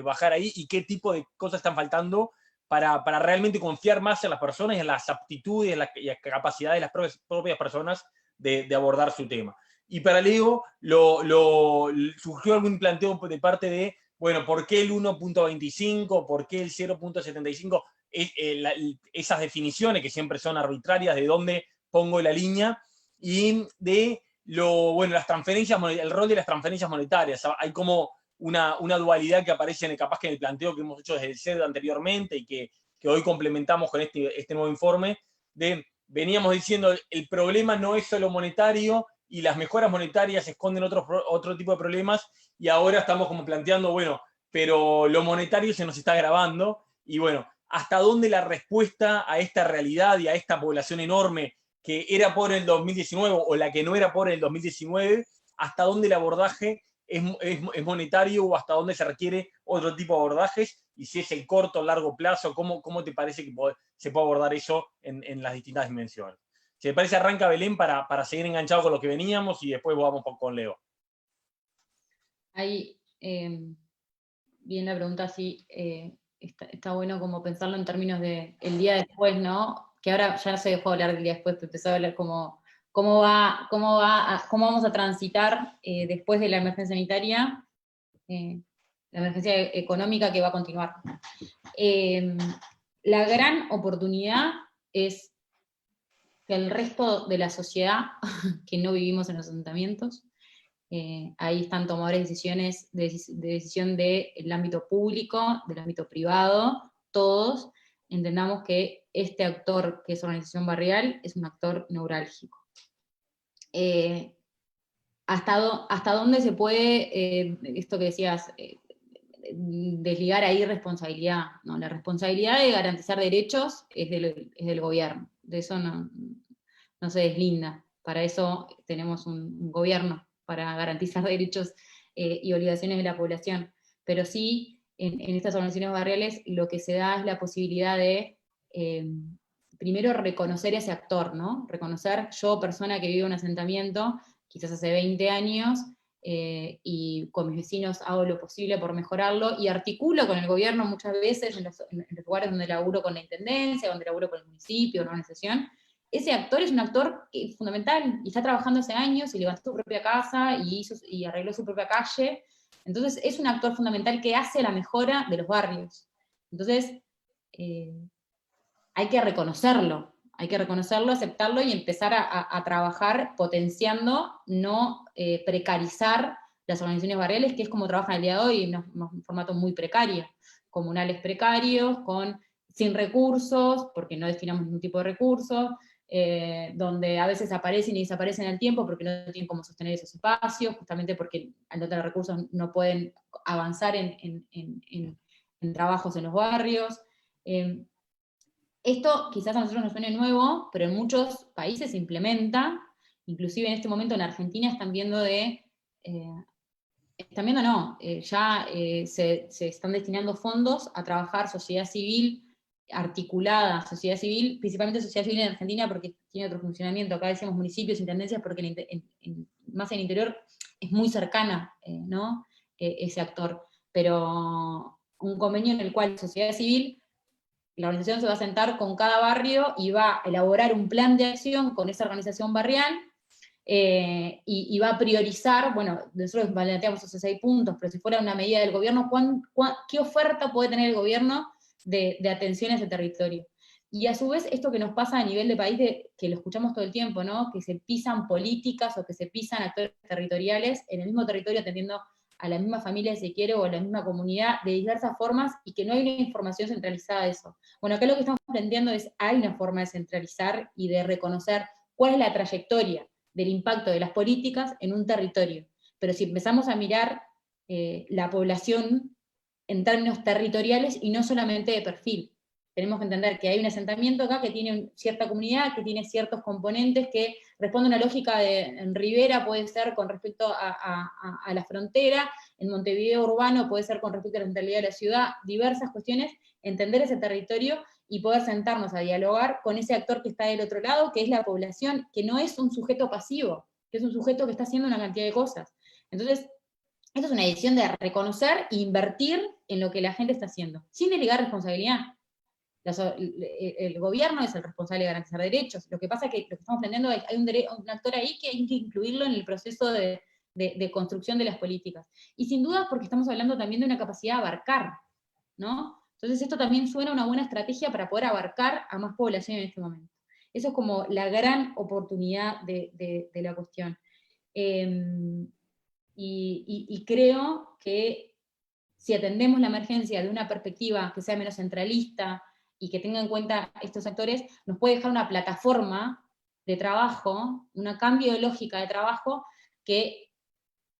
Speaker 1: bajar ahí, y qué tipo de cosas están faltando para realmente confiar más en las personas y en las aptitudes y las capacidades de las propias personas de abordar su tema? Y para Leo, surgió algún planteo de parte de, bueno, ¿por qué el 1.25? ¿Por qué el 0.75? Esas definiciones que siempre son arbitrarias, de dónde pongo la línea, y de las transferencias, el rol de las transferencias monetarias. Hay como una dualidad que aparece capaz que en el planteo que hemos hecho desde el CED anteriormente y que hoy complementamos con este nuevo informe. Veníamos diciendo, el problema no es solo monetario y las mejoras monetarias esconden otro tipo de problemas, y ahora estamos como planteando, bueno, pero lo monetario se nos está agravando, y bueno, hasta dónde la respuesta a esta realidad y a esta población enorme que era pobre en el 2019 o la que no era pobre en el 2019, hasta dónde el abordaje es monetario o hasta dónde se requiere otro tipo de abordajes, y si es el corto o largo plazo, ¿cómo te parece que se puede abordar eso en las distintas dimensiones? Si te parece, arranca Belén para seguir enganchado con lo que veníamos y después vamos con Leo.
Speaker 3: Ahí, bien la pregunta, sí, está bueno como pensarlo en términos de el día después, ¿no? Que ahora ya no se dejó hablar del día después, pero empezó a hablar cómo vamos a transitar después de la emergencia sanitaria, la emergencia económica que va a continuar. La gran oportunidad es que el resto de la sociedad que no vivimos en los asentamientos, ahí están tomadores de decisiones, de decisión del ámbito público, del ámbito privado, todos entendamos que este actor, que es organización barrial, es un actor neurálgico. ¿Hasta dónde se puede, esto que decías, desligar ahí responsabilidad? No, la responsabilidad de garantizar derechos es del gobierno, de eso no se deslinda. Para eso tenemos un gobierno, para garantizar derechos y obligaciones de la población. Pero sí, en estas organizaciones barriales lo que se da es la posibilidad de, primero, reconocer ese actor, ¿no? Reconocer, yo, persona que vive en un asentamiento, quizás hace 20 años, y con mis vecinos hago lo posible por mejorarlo, y articulo con el gobierno muchas veces en los lugares donde laburo con la intendencia, donde laburo con el municipio, una organización. Ese actor es un actor fundamental, y está trabajando hace años, y levantó su propia casa, y arregló su propia calle. Entonces es un actor fundamental que hace la mejora de los barrios. Entonces hay que reconocerlo hay que reconocerlo, aceptarlo y empezar a trabajar potenciando, no precarizar las organizaciones barriales, que es como trabajan el día de hoy, en un formato muy precario, comunales precarios, sin recursos, porque no destinamos ningún tipo de recursos, donde a veces aparecen y desaparecen al tiempo porque no tienen cómo sostener esos espacios, justamente porque al no tener recursos no pueden avanzar en trabajos en los barrios. Esto quizás a nosotros nos suene nuevo, pero en muchos países se implementa, inclusive en este momento en Argentina están viendo se están destinando fondos a trabajar sociedad civil, articulada sociedad civil, principalmente sociedad civil en Argentina porque tiene otro funcionamiento, acá decimos municipios, intendencias, porque más en el interior es muy cercana, ¿no? Ese actor, pero un convenio en el cual sociedad civil, la organización se va a sentar con cada barrio y va a elaborar un plan de acción con esa organización barrial, y va a priorizar, bueno, nosotros planteamos esos 6 puntos, pero si fuera una medida del gobierno, ¿qué oferta puede tener el gobierno de atención a ese territorio? Y a su vez, esto que nos pasa a nivel de país, que lo escuchamos todo el tiempo, ¿no? Que se pisan políticas o que se pisan actores territoriales en el mismo territorio atendiendo a la misma familia, si quiere, o a la misma comunidad, de diversas formas, y que no hay una información centralizada de eso. Bueno, acá lo que estamos planteando hay una forma de centralizar y de reconocer cuál es la trayectoria del impacto de las políticas en un territorio. Pero si empezamos a mirar la población en términos territoriales y no solamente de perfil, tenemos que entender que hay un asentamiento acá que tiene cierta comunidad, que tiene ciertos componentes que responden a una lógica en Rivera, puede ser con respecto a la frontera, en Montevideo urbano puede ser con respecto a la centralidad de la ciudad, diversas cuestiones, entender ese territorio y poder sentarnos a dialogar con ese actor que está del otro lado, que es la población, que no es un sujeto pasivo, que es un sujeto que está haciendo una cantidad de cosas. Entonces, esto es una decisión de reconocer e invertir en lo que la gente está haciendo, sin delegar responsabilidad. El gobierno es el responsable de garantizar derechos. Lo que pasa es que lo que estamos planteando es hay un actor ahí que hay que incluirlo en el proceso de construcción de las políticas. Y sin duda porque estamos hablando también de una capacidad de abarcar, ¿no? Entonces esto también suena una buena estrategia para poder abarcar a más población en este momento. Eso es como la gran oportunidad de la cuestión. Y creo que si atendemos la emergencia de una perspectiva que sea menos centralista y que tenga en cuenta estos actores, nos puede dejar una plataforma de trabajo, un cambio de lógica de trabajo que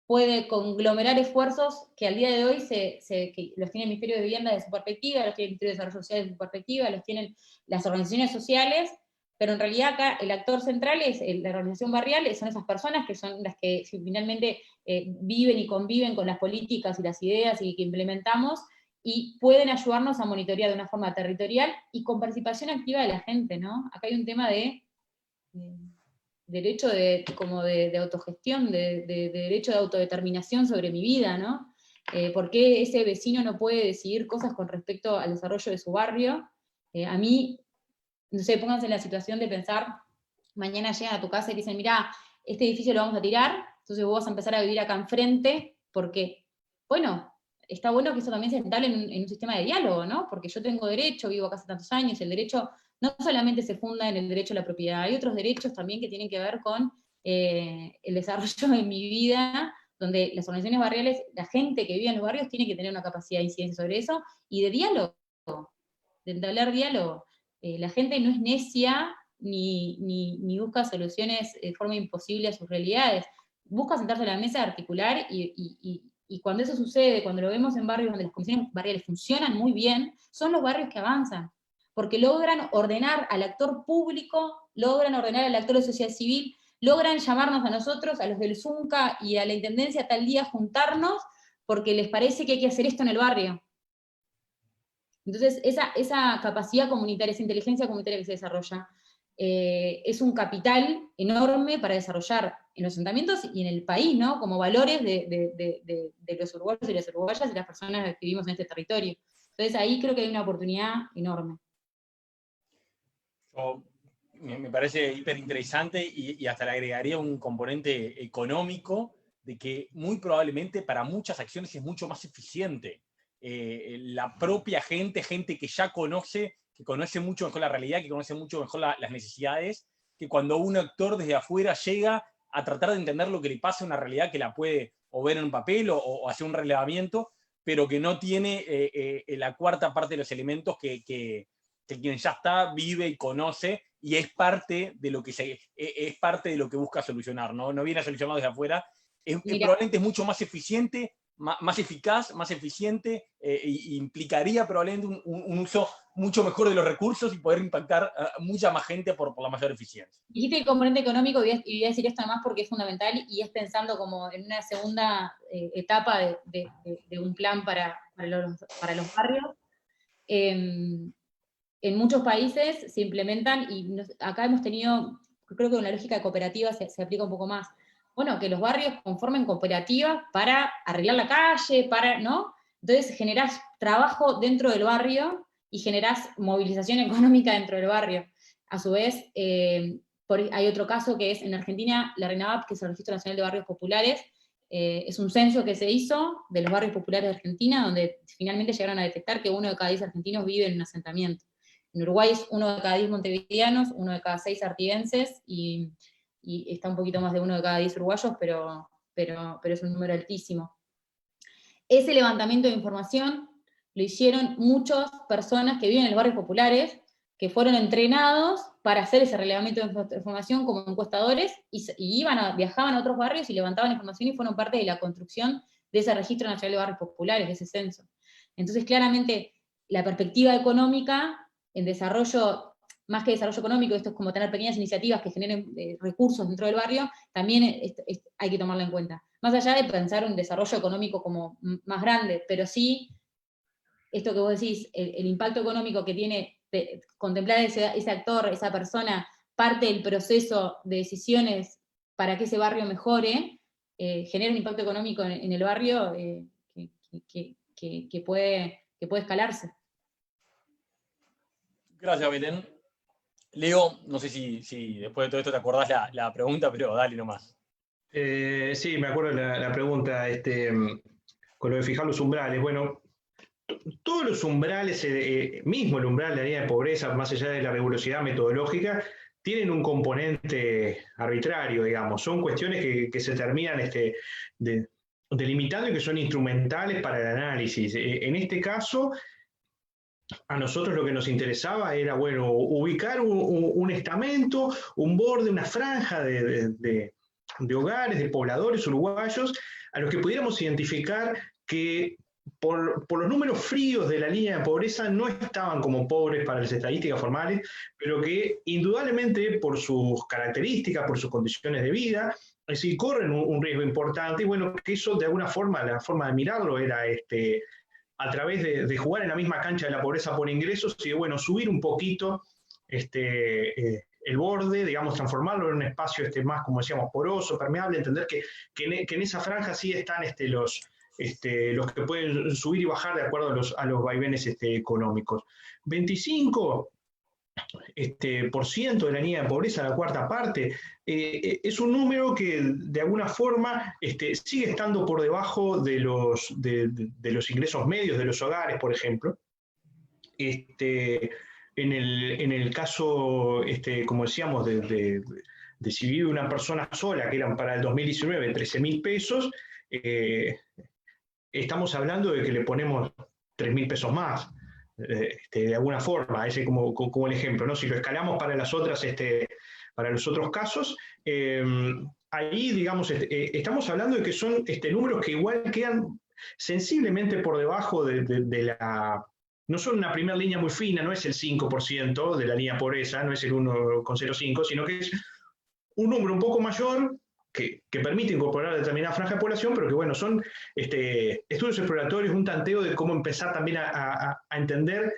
Speaker 3: puede conglomerar esfuerzos que al día de hoy que los tiene el Ministerio de Vivienda desde su perspectiva, los tiene el Ministerio de Desarrollo Social desde su perspectiva, los tienen las organizaciones sociales, pero en realidad acá el actor central es la organización barrial, son esas personas que son las que finalmente viven y conviven con las políticas y las ideas y que implementamos, y pueden ayudarnos a monitorear de una forma territorial y con participación activa de la gente, ¿no? Acá hay un tema de derecho de autogestión, de derecho de autodeterminación sobre mi vida, ¿no? ¿Por qué ese vecino no puede decidir cosas con respecto al desarrollo de su barrio? A mí, no sé, pónganse en la situación de pensar, mañana llegan a tu casa y dicen, mirá, este edificio lo vamos a tirar, entonces vos vas a empezar a vivir acá enfrente, ¿por qué? Bueno, está bueno que eso también se instale en un sistema de diálogo, ¿no? Porque yo tengo derecho, vivo acá hace tantos años, el derecho no solamente se funda en el derecho a la propiedad, hay otros derechos también que tienen que ver con el desarrollo de mi vida, donde las organizaciones barriales, la gente que vive en los barrios tiene que tener una capacidad de incidencia sobre eso, y de diálogo, de entablar diálogo. La gente no es necia, ni busca soluciones de forma imposible a sus realidades, busca sentarse a la mesa, articular, y cuando eso sucede, cuando lo vemos en barrios donde las comisiones barriales funcionan muy bien, son los barrios que avanzan, porque logran ordenar al actor público, logran ordenar al actor de sociedad civil, logran llamarnos a nosotros, a los del Zunca y a la Intendencia tal día, juntarnos, porque les parece que hay que hacer esto en el barrio. Entonces, esa capacidad comunitaria, esa inteligencia comunitaria que se desarrolla, es un capital enorme para desarrollar en los asentamientos y en el país, ¿no? Como valores de los uruguayos y las uruguayas y las personas que vivimos en este territorio. Entonces ahí creo que hay una oportunidad enorme.
Speaker 1: Me parece hiper interesante y hasta le agregaría un componente económico de que muy probablemente para muchas acciones es mucho más eficiente. La propia gente que ya conoce que conoce mucho mejor la realidad, que conoce mucho mejor las necesidades, que cuando un actor desde afuera llega a tratar de entender lo que le pasa a una realidad que la puede o ver en un papel o hacer un relevamiento, pero que no tiene la cuarta parte de los elementos que quien ya está, vive y conoce, y es parte de lo que, es parte de lo que busca solucionar, ¿no? No viene a solucionarlo desde afuera, probablemente es mucho más eficiente, más eficaz, más eficiente, e implicaría probablemente un uso mucho mejor de los recursos y poder impactar a mucha más gente por la mayor eficiencia.
Speaker 3: Dijiste el componente económico, y voy a decir esto además porque es fundamental, y es pensando como en una segunda etapa de un plan para los barrios. En muchos países se implementan, y acá hemos tenido, creo que una lógica de cooperativa se aplica un poco más. Bueno, que los barrios conformen cooperativas para arreglar la calle, ¿no? Entonces generás trabajo dentro del barrio y generás movilización económica dentro del barrio. A su vez, hay otro caso que es en Argentina, la RENAVAP, que es el Registro Nacional de Barrios Populares, es un censo que se hizo de los barrios populares de Argentina, donde finalmente llegaron a detectar que 1 de cada 10 argentinos vive en un asentamiento. En Uruguay es 1 de cada 10 montevideanos, 1 de cada 6 artivenses, y está un poquito más de 1 de cada 10 uruguayos, pero es un número altísimo. Ese levantamiento de información lo hicieron muchas personas que viven en los barrios populares, que fueron entrenados para hacer ese relevamiento de información como encuestadores, y viajaban a otros barrios y levantaban información y fueron parte de la construcción de ese Registro Nacional de Barrios Populares, de ese censo. Entonces, claramente, la perspectiva económica en desarrollo, más que desarrollo económico, esto es como tener pequeñas iniciativas que generen recursos dentro del barrio, también hay que tomarlo en cuenta. Más allá de pensar un desarrollo económico como más grande, pero sí, esto que vos decís, el impacto económico que tiene contemplar ese actor, esa persona, parte del proceso de decisiones para que ese barrio mejore, genera un impacto económico en el barrio que puede escalarse.
Speaker 1: Gracias, Belén. Leo, no sé si después de todo esto te acordás la pregunta, pero dale nomás.
Speaker 2: Sí, me acuerdo la pregunta, con lo de fijar los umbrales. Bueno, todos los umbrales, mismo el umbral de la línea de pobreza, más allá de la rigurosidad metodológica, tienen un componente arbitrario, digamos. Son cuestiones que se terminan delimitando y que son instrumentales para el análisis. En este caso, a nosotros lo que nos interesaba era, bueno, ubicar un estamento, un borde, una franja de hogares, de pobladores uruguayos, a los que pudiéramos identificar que por los números fríos de la línea de pobreza no estaban como pobres para las estadísticas formales, pero que indudablemente por sus características, por sus condiciones de vida, es decir, corren un riesgo importante, y bueno, que eso de alguna forma, la forma de mirarlo era a través de jugar en la misma cancha de la pobreza por ingresos y de, bueno, subir un poquito el borde, digamos, transformarlo en un espacio más, como decíamos, poroso, permeable, entender que en esa franja sí están los que pueden subir y bajar de acuerdo a los vaivenes económicos. 25% de la línea de pobreza, la cuarta parte, es un número que de alguna forma sigue estando por debajo de los ingresos medios de los hogares, por ejemplo. En el caso, como decíamos, de si vive una persona sola, que eran para el 2019 13.000 pesos, estamos hablando de que le ponemos 3.000 pesos más. De alguna forma, ese como el ejemplo, ¿no? Si lo escalamos para los otros casos, ahí, digamos, estamos hablando de que son números que igual quedan sensiblemente por debajo de la... No son una primera línea muy fina, no es el 5% de la línea pobreza, no es el 1,05, sino que es un número un poco mayor que permite incorporar a determinada franja de población, pero que, bueno, son estudios exploratorios, un tanteo de cómo empezar también a entender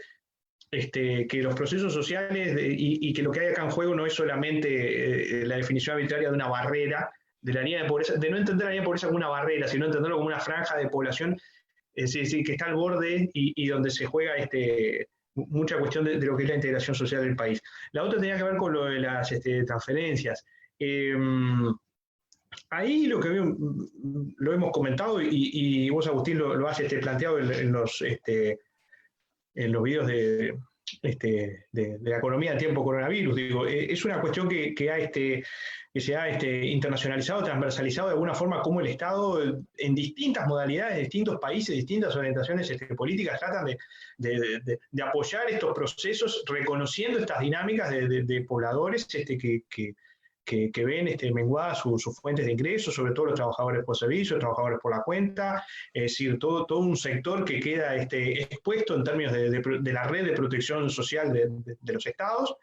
Speaker 2: que los procesos sociales y que lo que hay acá en juego no es solamente la definición arbitraria de una barrera de la línea de pobreza, de no entender la línea de pobreza como una barrera, sino entenderlo como una franja de población, es decir, que está al borde y donde se juega mucha cuestión de lo que es la integración social del país. La otra tenía que ver con lo de las transferencias. Ahí lo que lo hemos comentado, y vos, Agustín, lo has planteado en los videos de la economía en tiempo coronavirus. Digo, es una cuestión que se ha internacionalizado, transversalizado de alguna forma, como el Estado, en distintas modalidades, distintos países, distintas orientaciones políticas, tratan de apoyar estos procesos, reconociendo estas dinámicas de pobladores que ven menguadas sus fuentes de ingresos, sobre todo los trabajadores por servicio, los trabajadores por la cuenta, es decir, todo un sector que queda expuesto en términos de la red de protección social de los estados.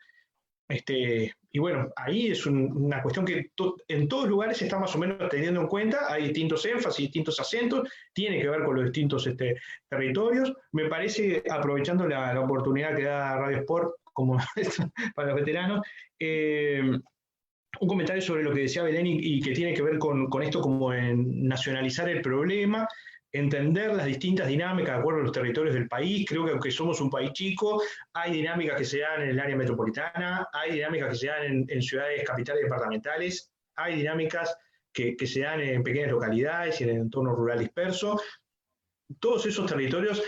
Speaker 2: Y bueno, ahí es una cuestión que en todos lugares se está más o menos teniendo en cuenta, hay distintos énfasis, distintos acentos, tiene que ver con los distintos territorios. Me parece, aprovechando la oportunidad que da Radio Sport como para los veteranos, un comentario sobre lo que decía Belén y que tiene que ver con esto como en nacionalizar el problema, entender las distintas dinámicas de acuerdo a los territorios del país. Creo que aunque somos un país chico, hay dinámicas que se dan en el área metropolitana, hay dinámicas que se dan en ciudades capitales departamentales, hay dinámicas que se dan en pequeñas localidades y en el entorno rural disperso. Todos esos territorios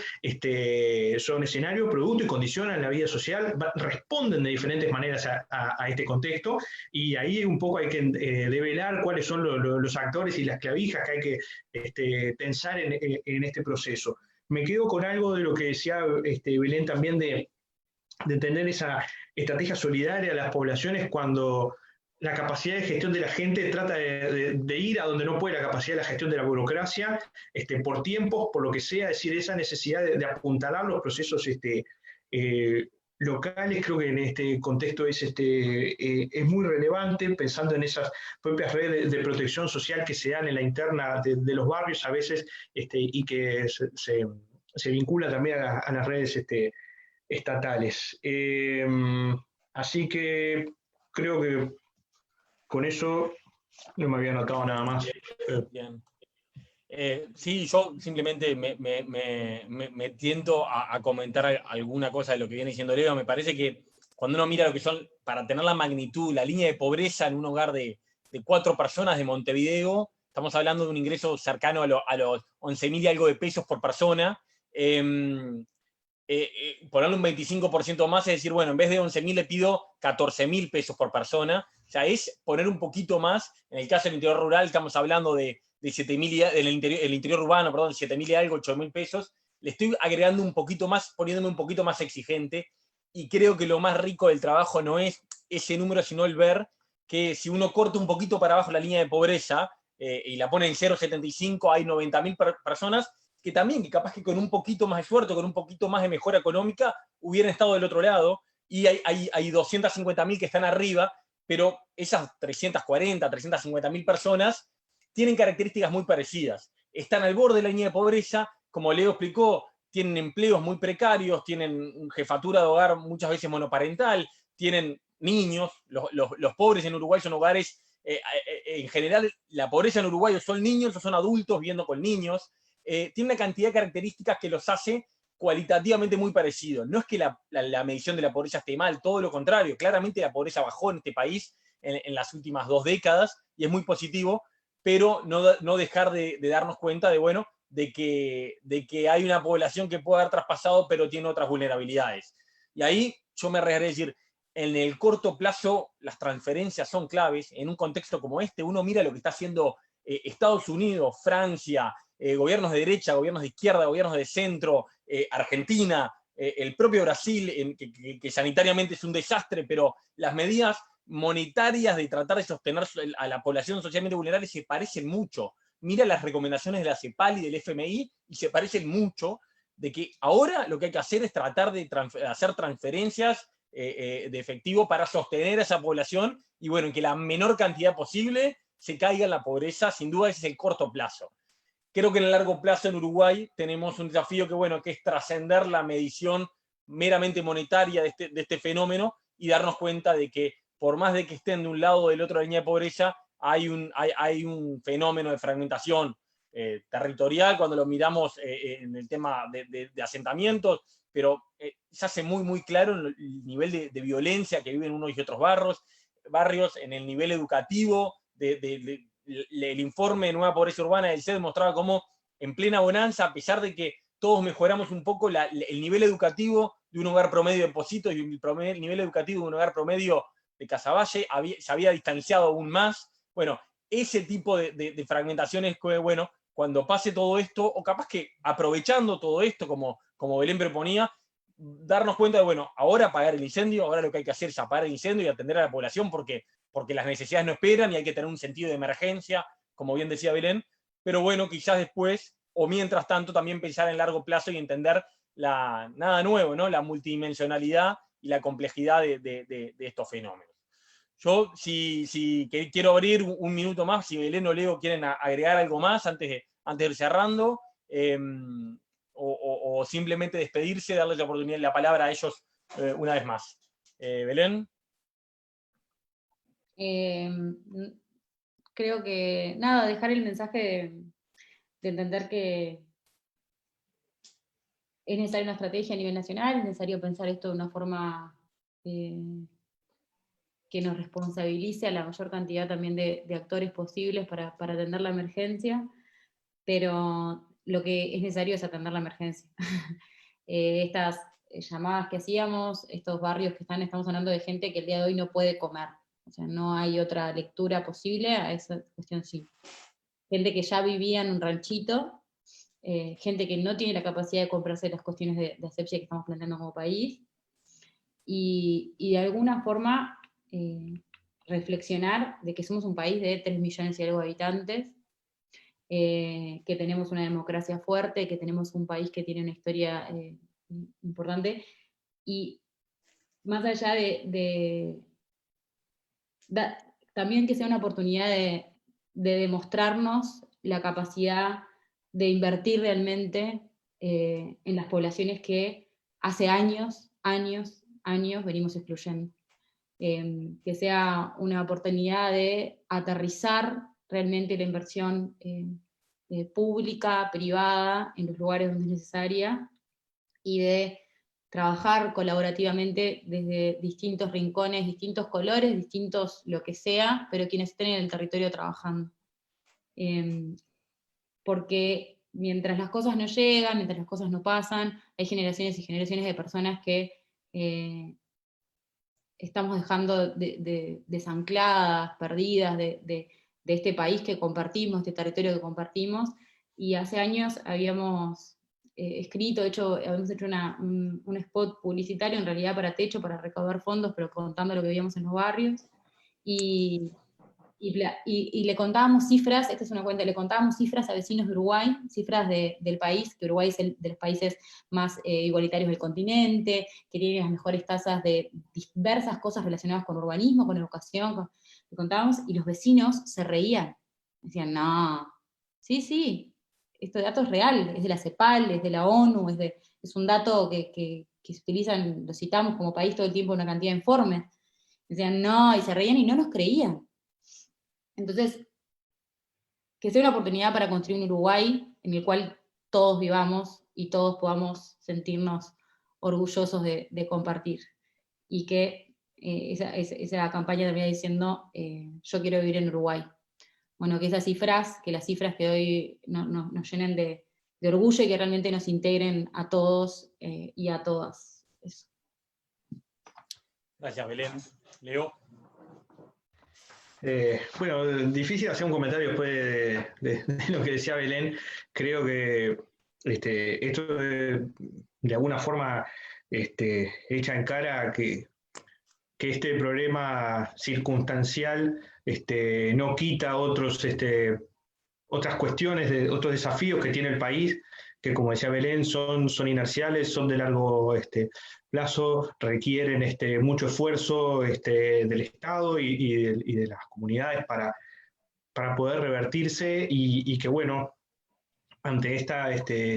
Speaker 2: son escenario, producto y condicionan la vida social, responden de diferentes maneras a este contexto, y ahí un poco hay que develar cuáles son los actores y las clavijas que hay que pensar en este proceso. Me quedo con algo de lo que decía Belén también de tener esa estrategia solidaria a las poblaciones cuando la capacidad de gestión de la gente trata de ir a donde no puede la capacidad de la gestión de la burocracia, por tiempos, por lo que sea, es decir, esa necesidad de apuntalar los procesos locales. Creo que en este contexto es muy relevante, pensando en esas propias redes de protección social que se dan en la interna de los barrios a veces, y que se vincula también a las redes estatales. Así que creo que con eso no me había notado nada más.
Speaker 1: Bien. Sí, yo simplemente me tiento a comentar alguna cosa de lo que viene diciendo Leo. Me parece que cuando uno mira lo que son, para tener la magnitud, la línea de pobreza en un hogar de 4 personas de Montevideo, estamos hablando de un ingreso cercano a los 11.000 y algo de pesos por persona. Ponerle un 25% más, es decir, bueno, en vez de 11.000 le pido 14.000 pesos por persona. O sea, es poner un poquito más. En el caso del interior rural estamos hablando de 7.000, el interior urbano, perdón, 7.000 y algo, 8.000 pesos. Le estoy agregando un poquito más, poniéndome un poquito más exigente, y creo que lo más rico del trabajo no es ese número, sino el ver que si uno corta un poquito para abajo la línea de pobreza y la pone en 0,75, hay 90.000 personas que también, que capaz que con un poquito más de esfuerzo, con un poquito más de mejora económica, hubieran estado del otro lado, y hay 250.000 que están arriba, pero esas 340, 350.000 personas tienen características muy parecidas. Están al borde de la línea de pobreza, como Leo explicó, tienen empleos muy precarios, tienen jefatura de hogar muchas veces monoparental, tienen niños. Los pobres en Uruguay son hogares, en general, la pobreza en Uruguay son niños o son adultos viviendo con niños. Tiene una cantidad de características que los hace cualitativamente muy parecidos. No es que la medición de la pobreza esté mal, todo lo contrario. Claramente la pobreza bajó en este país en las últimas 2 décadas y es muy positivo, pero no dejar de darnos cuenta de que hay una población que puede haber traspasado, pero tiene otras vulnerabilidades. Y ahí yo me arriesgaré a decir, en el corto plazo las transferencias son claves. En un contexto como este, uno mira lo que está haciendo Estados Unidos, Francia, gobiernos de derecha, gobiernos de izquierda, gobiernos de centro, Argentina, el propio Brasil, que sanitariamente es un desastre, pero las medidas monetarias de tratar de sostener a la población socialmente vulnerable se parecen mucho. Mira las recomendaciones de la CEPAL y del FMI y se parecen mucho, de que ahora lo que hay que hacer es tratar de hacer transferencias de efectivo para sostener a esa población y en que la menor cantidad posible se caiga en la pobreza. Sin duda ese es el corto plazo. Creo que en el largo plazo en Uruguay tenemos un desafío que es trascender la medición meramente monetaria de este fenómeno y darnos cuenta de que por más de que estén de un lado o del otro de la línea de pobreza, hay un fenómeno de fragmentación territorial cuando lo miramos en el tema de asentamientos, pero se hace muy, muy claro el nivel de violencia que viven unos y otros barrios, en el nivel educativo, el informe de Nueva Pobreza Urbana del CED mostraba cómo en plena bonanza, a pesar de que todos mejoramos un poco el nivel educativo de un hogar promedio de Positos y el nivel educativo de un hogar promedio de Casaballe se había distanciado aún más. Bueno, ese tipo de fragmentaciones, bueno, cuando pase todo esto, o capaz que aprovechando todo esto, como Belén proponía, darnos cuenta de, bueno, ahora apagar el incendio, ahora lo que hay que hacer es apagar el incendio y atender a la población porque las necesidades no esperan y hay que tener un sentido de emergencia, como bien decía Belén, pero bueno, quizás después, o mientras tanto, también pensar en largo plazo y entender nada nuevo, ¿no? La multidimensionalidad y la complejidad de estos fenómenos. Yo, si quiero abrir un minuto más, si Belén o Leo quieren agregar algo más antes de ir cerrando, o simplemente despedirse, darles la oportunidad, la palabra a ellos una vez más. Belén.
Speaker 3: Creo que, nada, dejar el mensaje de entender que es necesaria una estrategia a nivel nacional, es necesario pensar esto de una forma que nos responsabilice a la mayor cantidad también de actores posibles para atender la emergencia, pero lo que es necesario es atender la emergencia. Estas llamadas que hacíamos, estos barrios que estamos hablando de gente que el día de hoy no puede comer, o sea, no hay otra lectura posible a esa cuestión sí. Gente que ya vivía en un ranchito, gente que no tiene la capacidad de comprarse las cuestiones de asepsia que estamos planteando como país, y de alguna forma reflexionar de que somos un país de 3 millones y algo de habitantes, que tenemos una democracia fuerte, que tenemos un país que tiene una historia importante, y más allá también que sea una oportunidad de demostrarnos la capacidad de invertir realmente en las poblaciones que hace años venimos excluyendo. Que sea una oportunidad de aterrizar realmente la inversión pública, privada, en los lugares donde es necesaria, y de trabajar colaborativamente desde distintos rincones, distintos colores, distintos lo que sea, pero quienes estén en el territorio trabajando. Porque mientras las cosas no llegan, mientras las cosas no pasan, hay generaciones y generaciones de personas que estamos dejando desancladas, perdidas de este país que compartimos, este territorio que compartimos, y hace años habíamos escrito, habíamos hecho un spot publicitario en realidad para Techo, para recaudar fondos, pero contando lo que veíamos en los barrios, y le contábamos cifras, esta es una cuenta, le contábamos cifras a vecinos de Uruguay, cifras del país, que Uruguay es de los países más igualitarios del continente, que tiene las mejores tasas de diversas cosas relacionadas con urbanismo, con educación, le contábamos, y los vecinos se reían, decían, no, sí, este dato es real, es de la CEPAL, es de la ONU, es un dato que se utilizan, lo citamos como país todo el tiempo en una cantidad de informes, decían, no, y se reían y no nos creían. Entonces, que sea una oportunidad para construir un Uruguay en el cual todos vivamos y todos podamos sentirnos orgullosos de compartir. Y que esa campaña termina diciendo, yo quiero vivir en Uruguay. Bueno, que las cifras que hoy nos llenen de orgullo y que realmente nos integren a todos y a todas. Eso.
Speaker 1: Gracias, Belén. Leo.
Speaker 2: Bueno, difícil hacer un comentario después de lo que decía Belén. Creo que esto de alguna forma echa en cara que este problema circunstancial no quita otras cuestiones, otros desafíos que tiene el país, que como decía Belén, son inerciales, son de largo plazo, requieren mucho esfuerzo del Estado y de las comunidades para poder revertirse y que, bueno, ante esta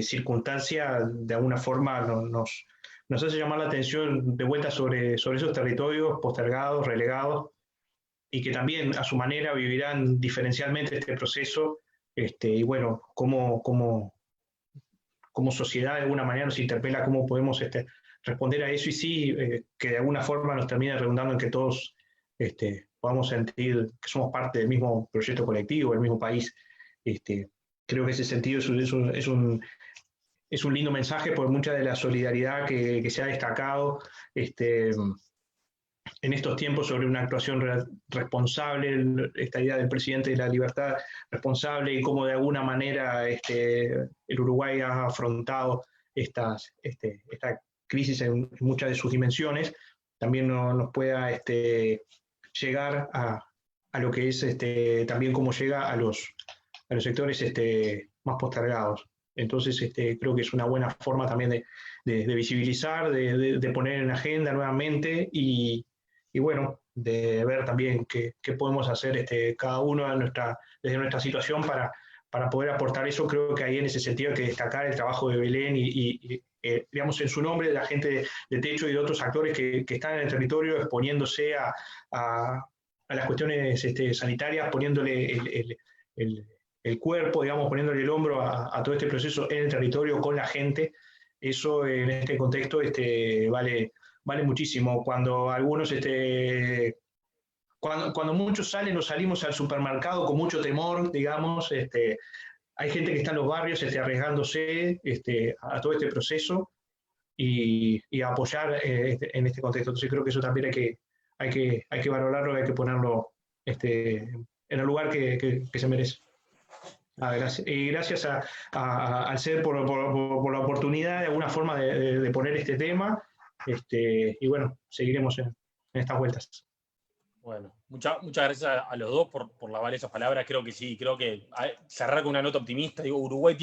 Speaker 2: circunstancia, de alguna forma nos hace llamar la atención de vuelta sobre esos territorios postergados, relegados, y que también a su manera vivirán diferencialmente este proceso, y bueno, como sociedad de alguna manera nos interpela cómo podemos responder a eso, y sí, que de alguna forma nos termina redundando en que todos podamos sentir que somos parte del mismo proyecto colectivo, del mismo país. Creo que ese sentido es es un lindo mensaje por mucha de la solidaridad que se ha destacado en estos tiempos sobre una actuación responsable, esta idea del presidente de la libertad responsable y cómo de alguna manera el Uruguay ha afrontado esta crisis en muchas de sus dimensiones, también nos pueda llegar a lo que es también cómo llega a los sectores más postergados. Entonces creo que es una buena forma también de visibilizar, de poner en agenda nuevamente y bueno, de ver también qué podemos hacer cada uno desde nuestra situación para poder aportar eso. Creo que ahí en ese sentido hay que destacar el trabajo de Belén y digamos, en su nombre, de la gente de Techo y de otros actores que están en el territorio exponiéndose a las cuestiones sanitarias, poniéndole el cuerpo, digamos, poniéndole el hombro a todo este proceso en el territorio con la gente. Eso en este contexto vale muchísimo. Cuando algunos, cuando muchos salen o salimos al supermercado con mucho temor, digamos, hay gente que está en los barrios arriesgándose a todo este proceso y a apoyar en este contexto. Entonces creo que eso también hay que valorarlo, hay que ponerlo en el lugar que se merece. Gracias. Y gracias al CED por la oportunidad de alguna forma de poner este tema. Y bueno, seguiremos en estas vueltas.
Speaker 1: Bueno, muchas gracias a los dos por las valiosas palabras. Creo que sí, creo que cerrar con una nota optimista. Digo, Uruguay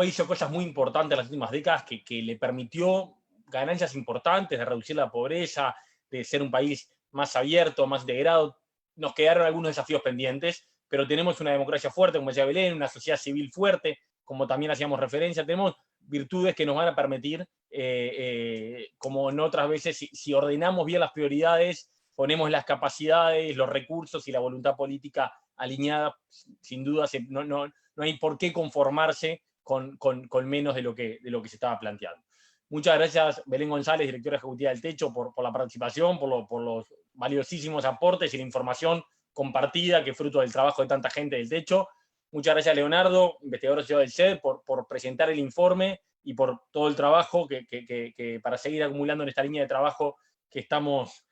Speaker 1: hizo cosas muy importantes en las últimas décadas que le permitió ganancias importantes de reducir la pobreza, de ser un país más abierto, más integrado. Nos quedaron algunos desafíos pendientes, pero tenemos una democracia fuerte, como decía Belén, una sociedad civil fuerte, como también hacíamos referencia. Tenemos virtudes que nos van a permitir, como en otras veces, si ordenamos bien las prioridades, ponemos las capacidades, los recursos y la voluntad política alineada, sin duda no hay por qué conformarse con menos de lo que se estaba planteando. Muchas gracias, Belén González, directora ejecutiva del Techo, por la participación, por los valiosísimos aportes y la información compartida, que es fruto del trabajo de tanta gente del Techo. Muchas gracias, Leonardo, investigador asociado del CED, por presentar el informe y por todo el trabajo que para seguir acumulando en esta línea de trabajo que hemos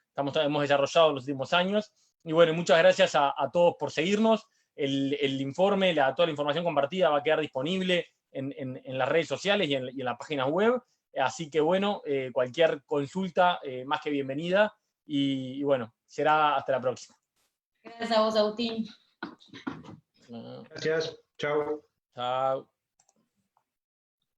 Speaker 1: desarrollado en los últimos años. Y bueno, muchas gracias a todos por seguirnos. El informe, toda la información compartida va a quedar disponible en las redes sociales y en la página web. Así que bueno, cualquier consulta más que bienvenida. Y bueno, será hasta la próxima.
Speaker 3: Gracias a vos, Agustín.
Speaker 2: Gracias. Chao.
Speaker 1: Chao.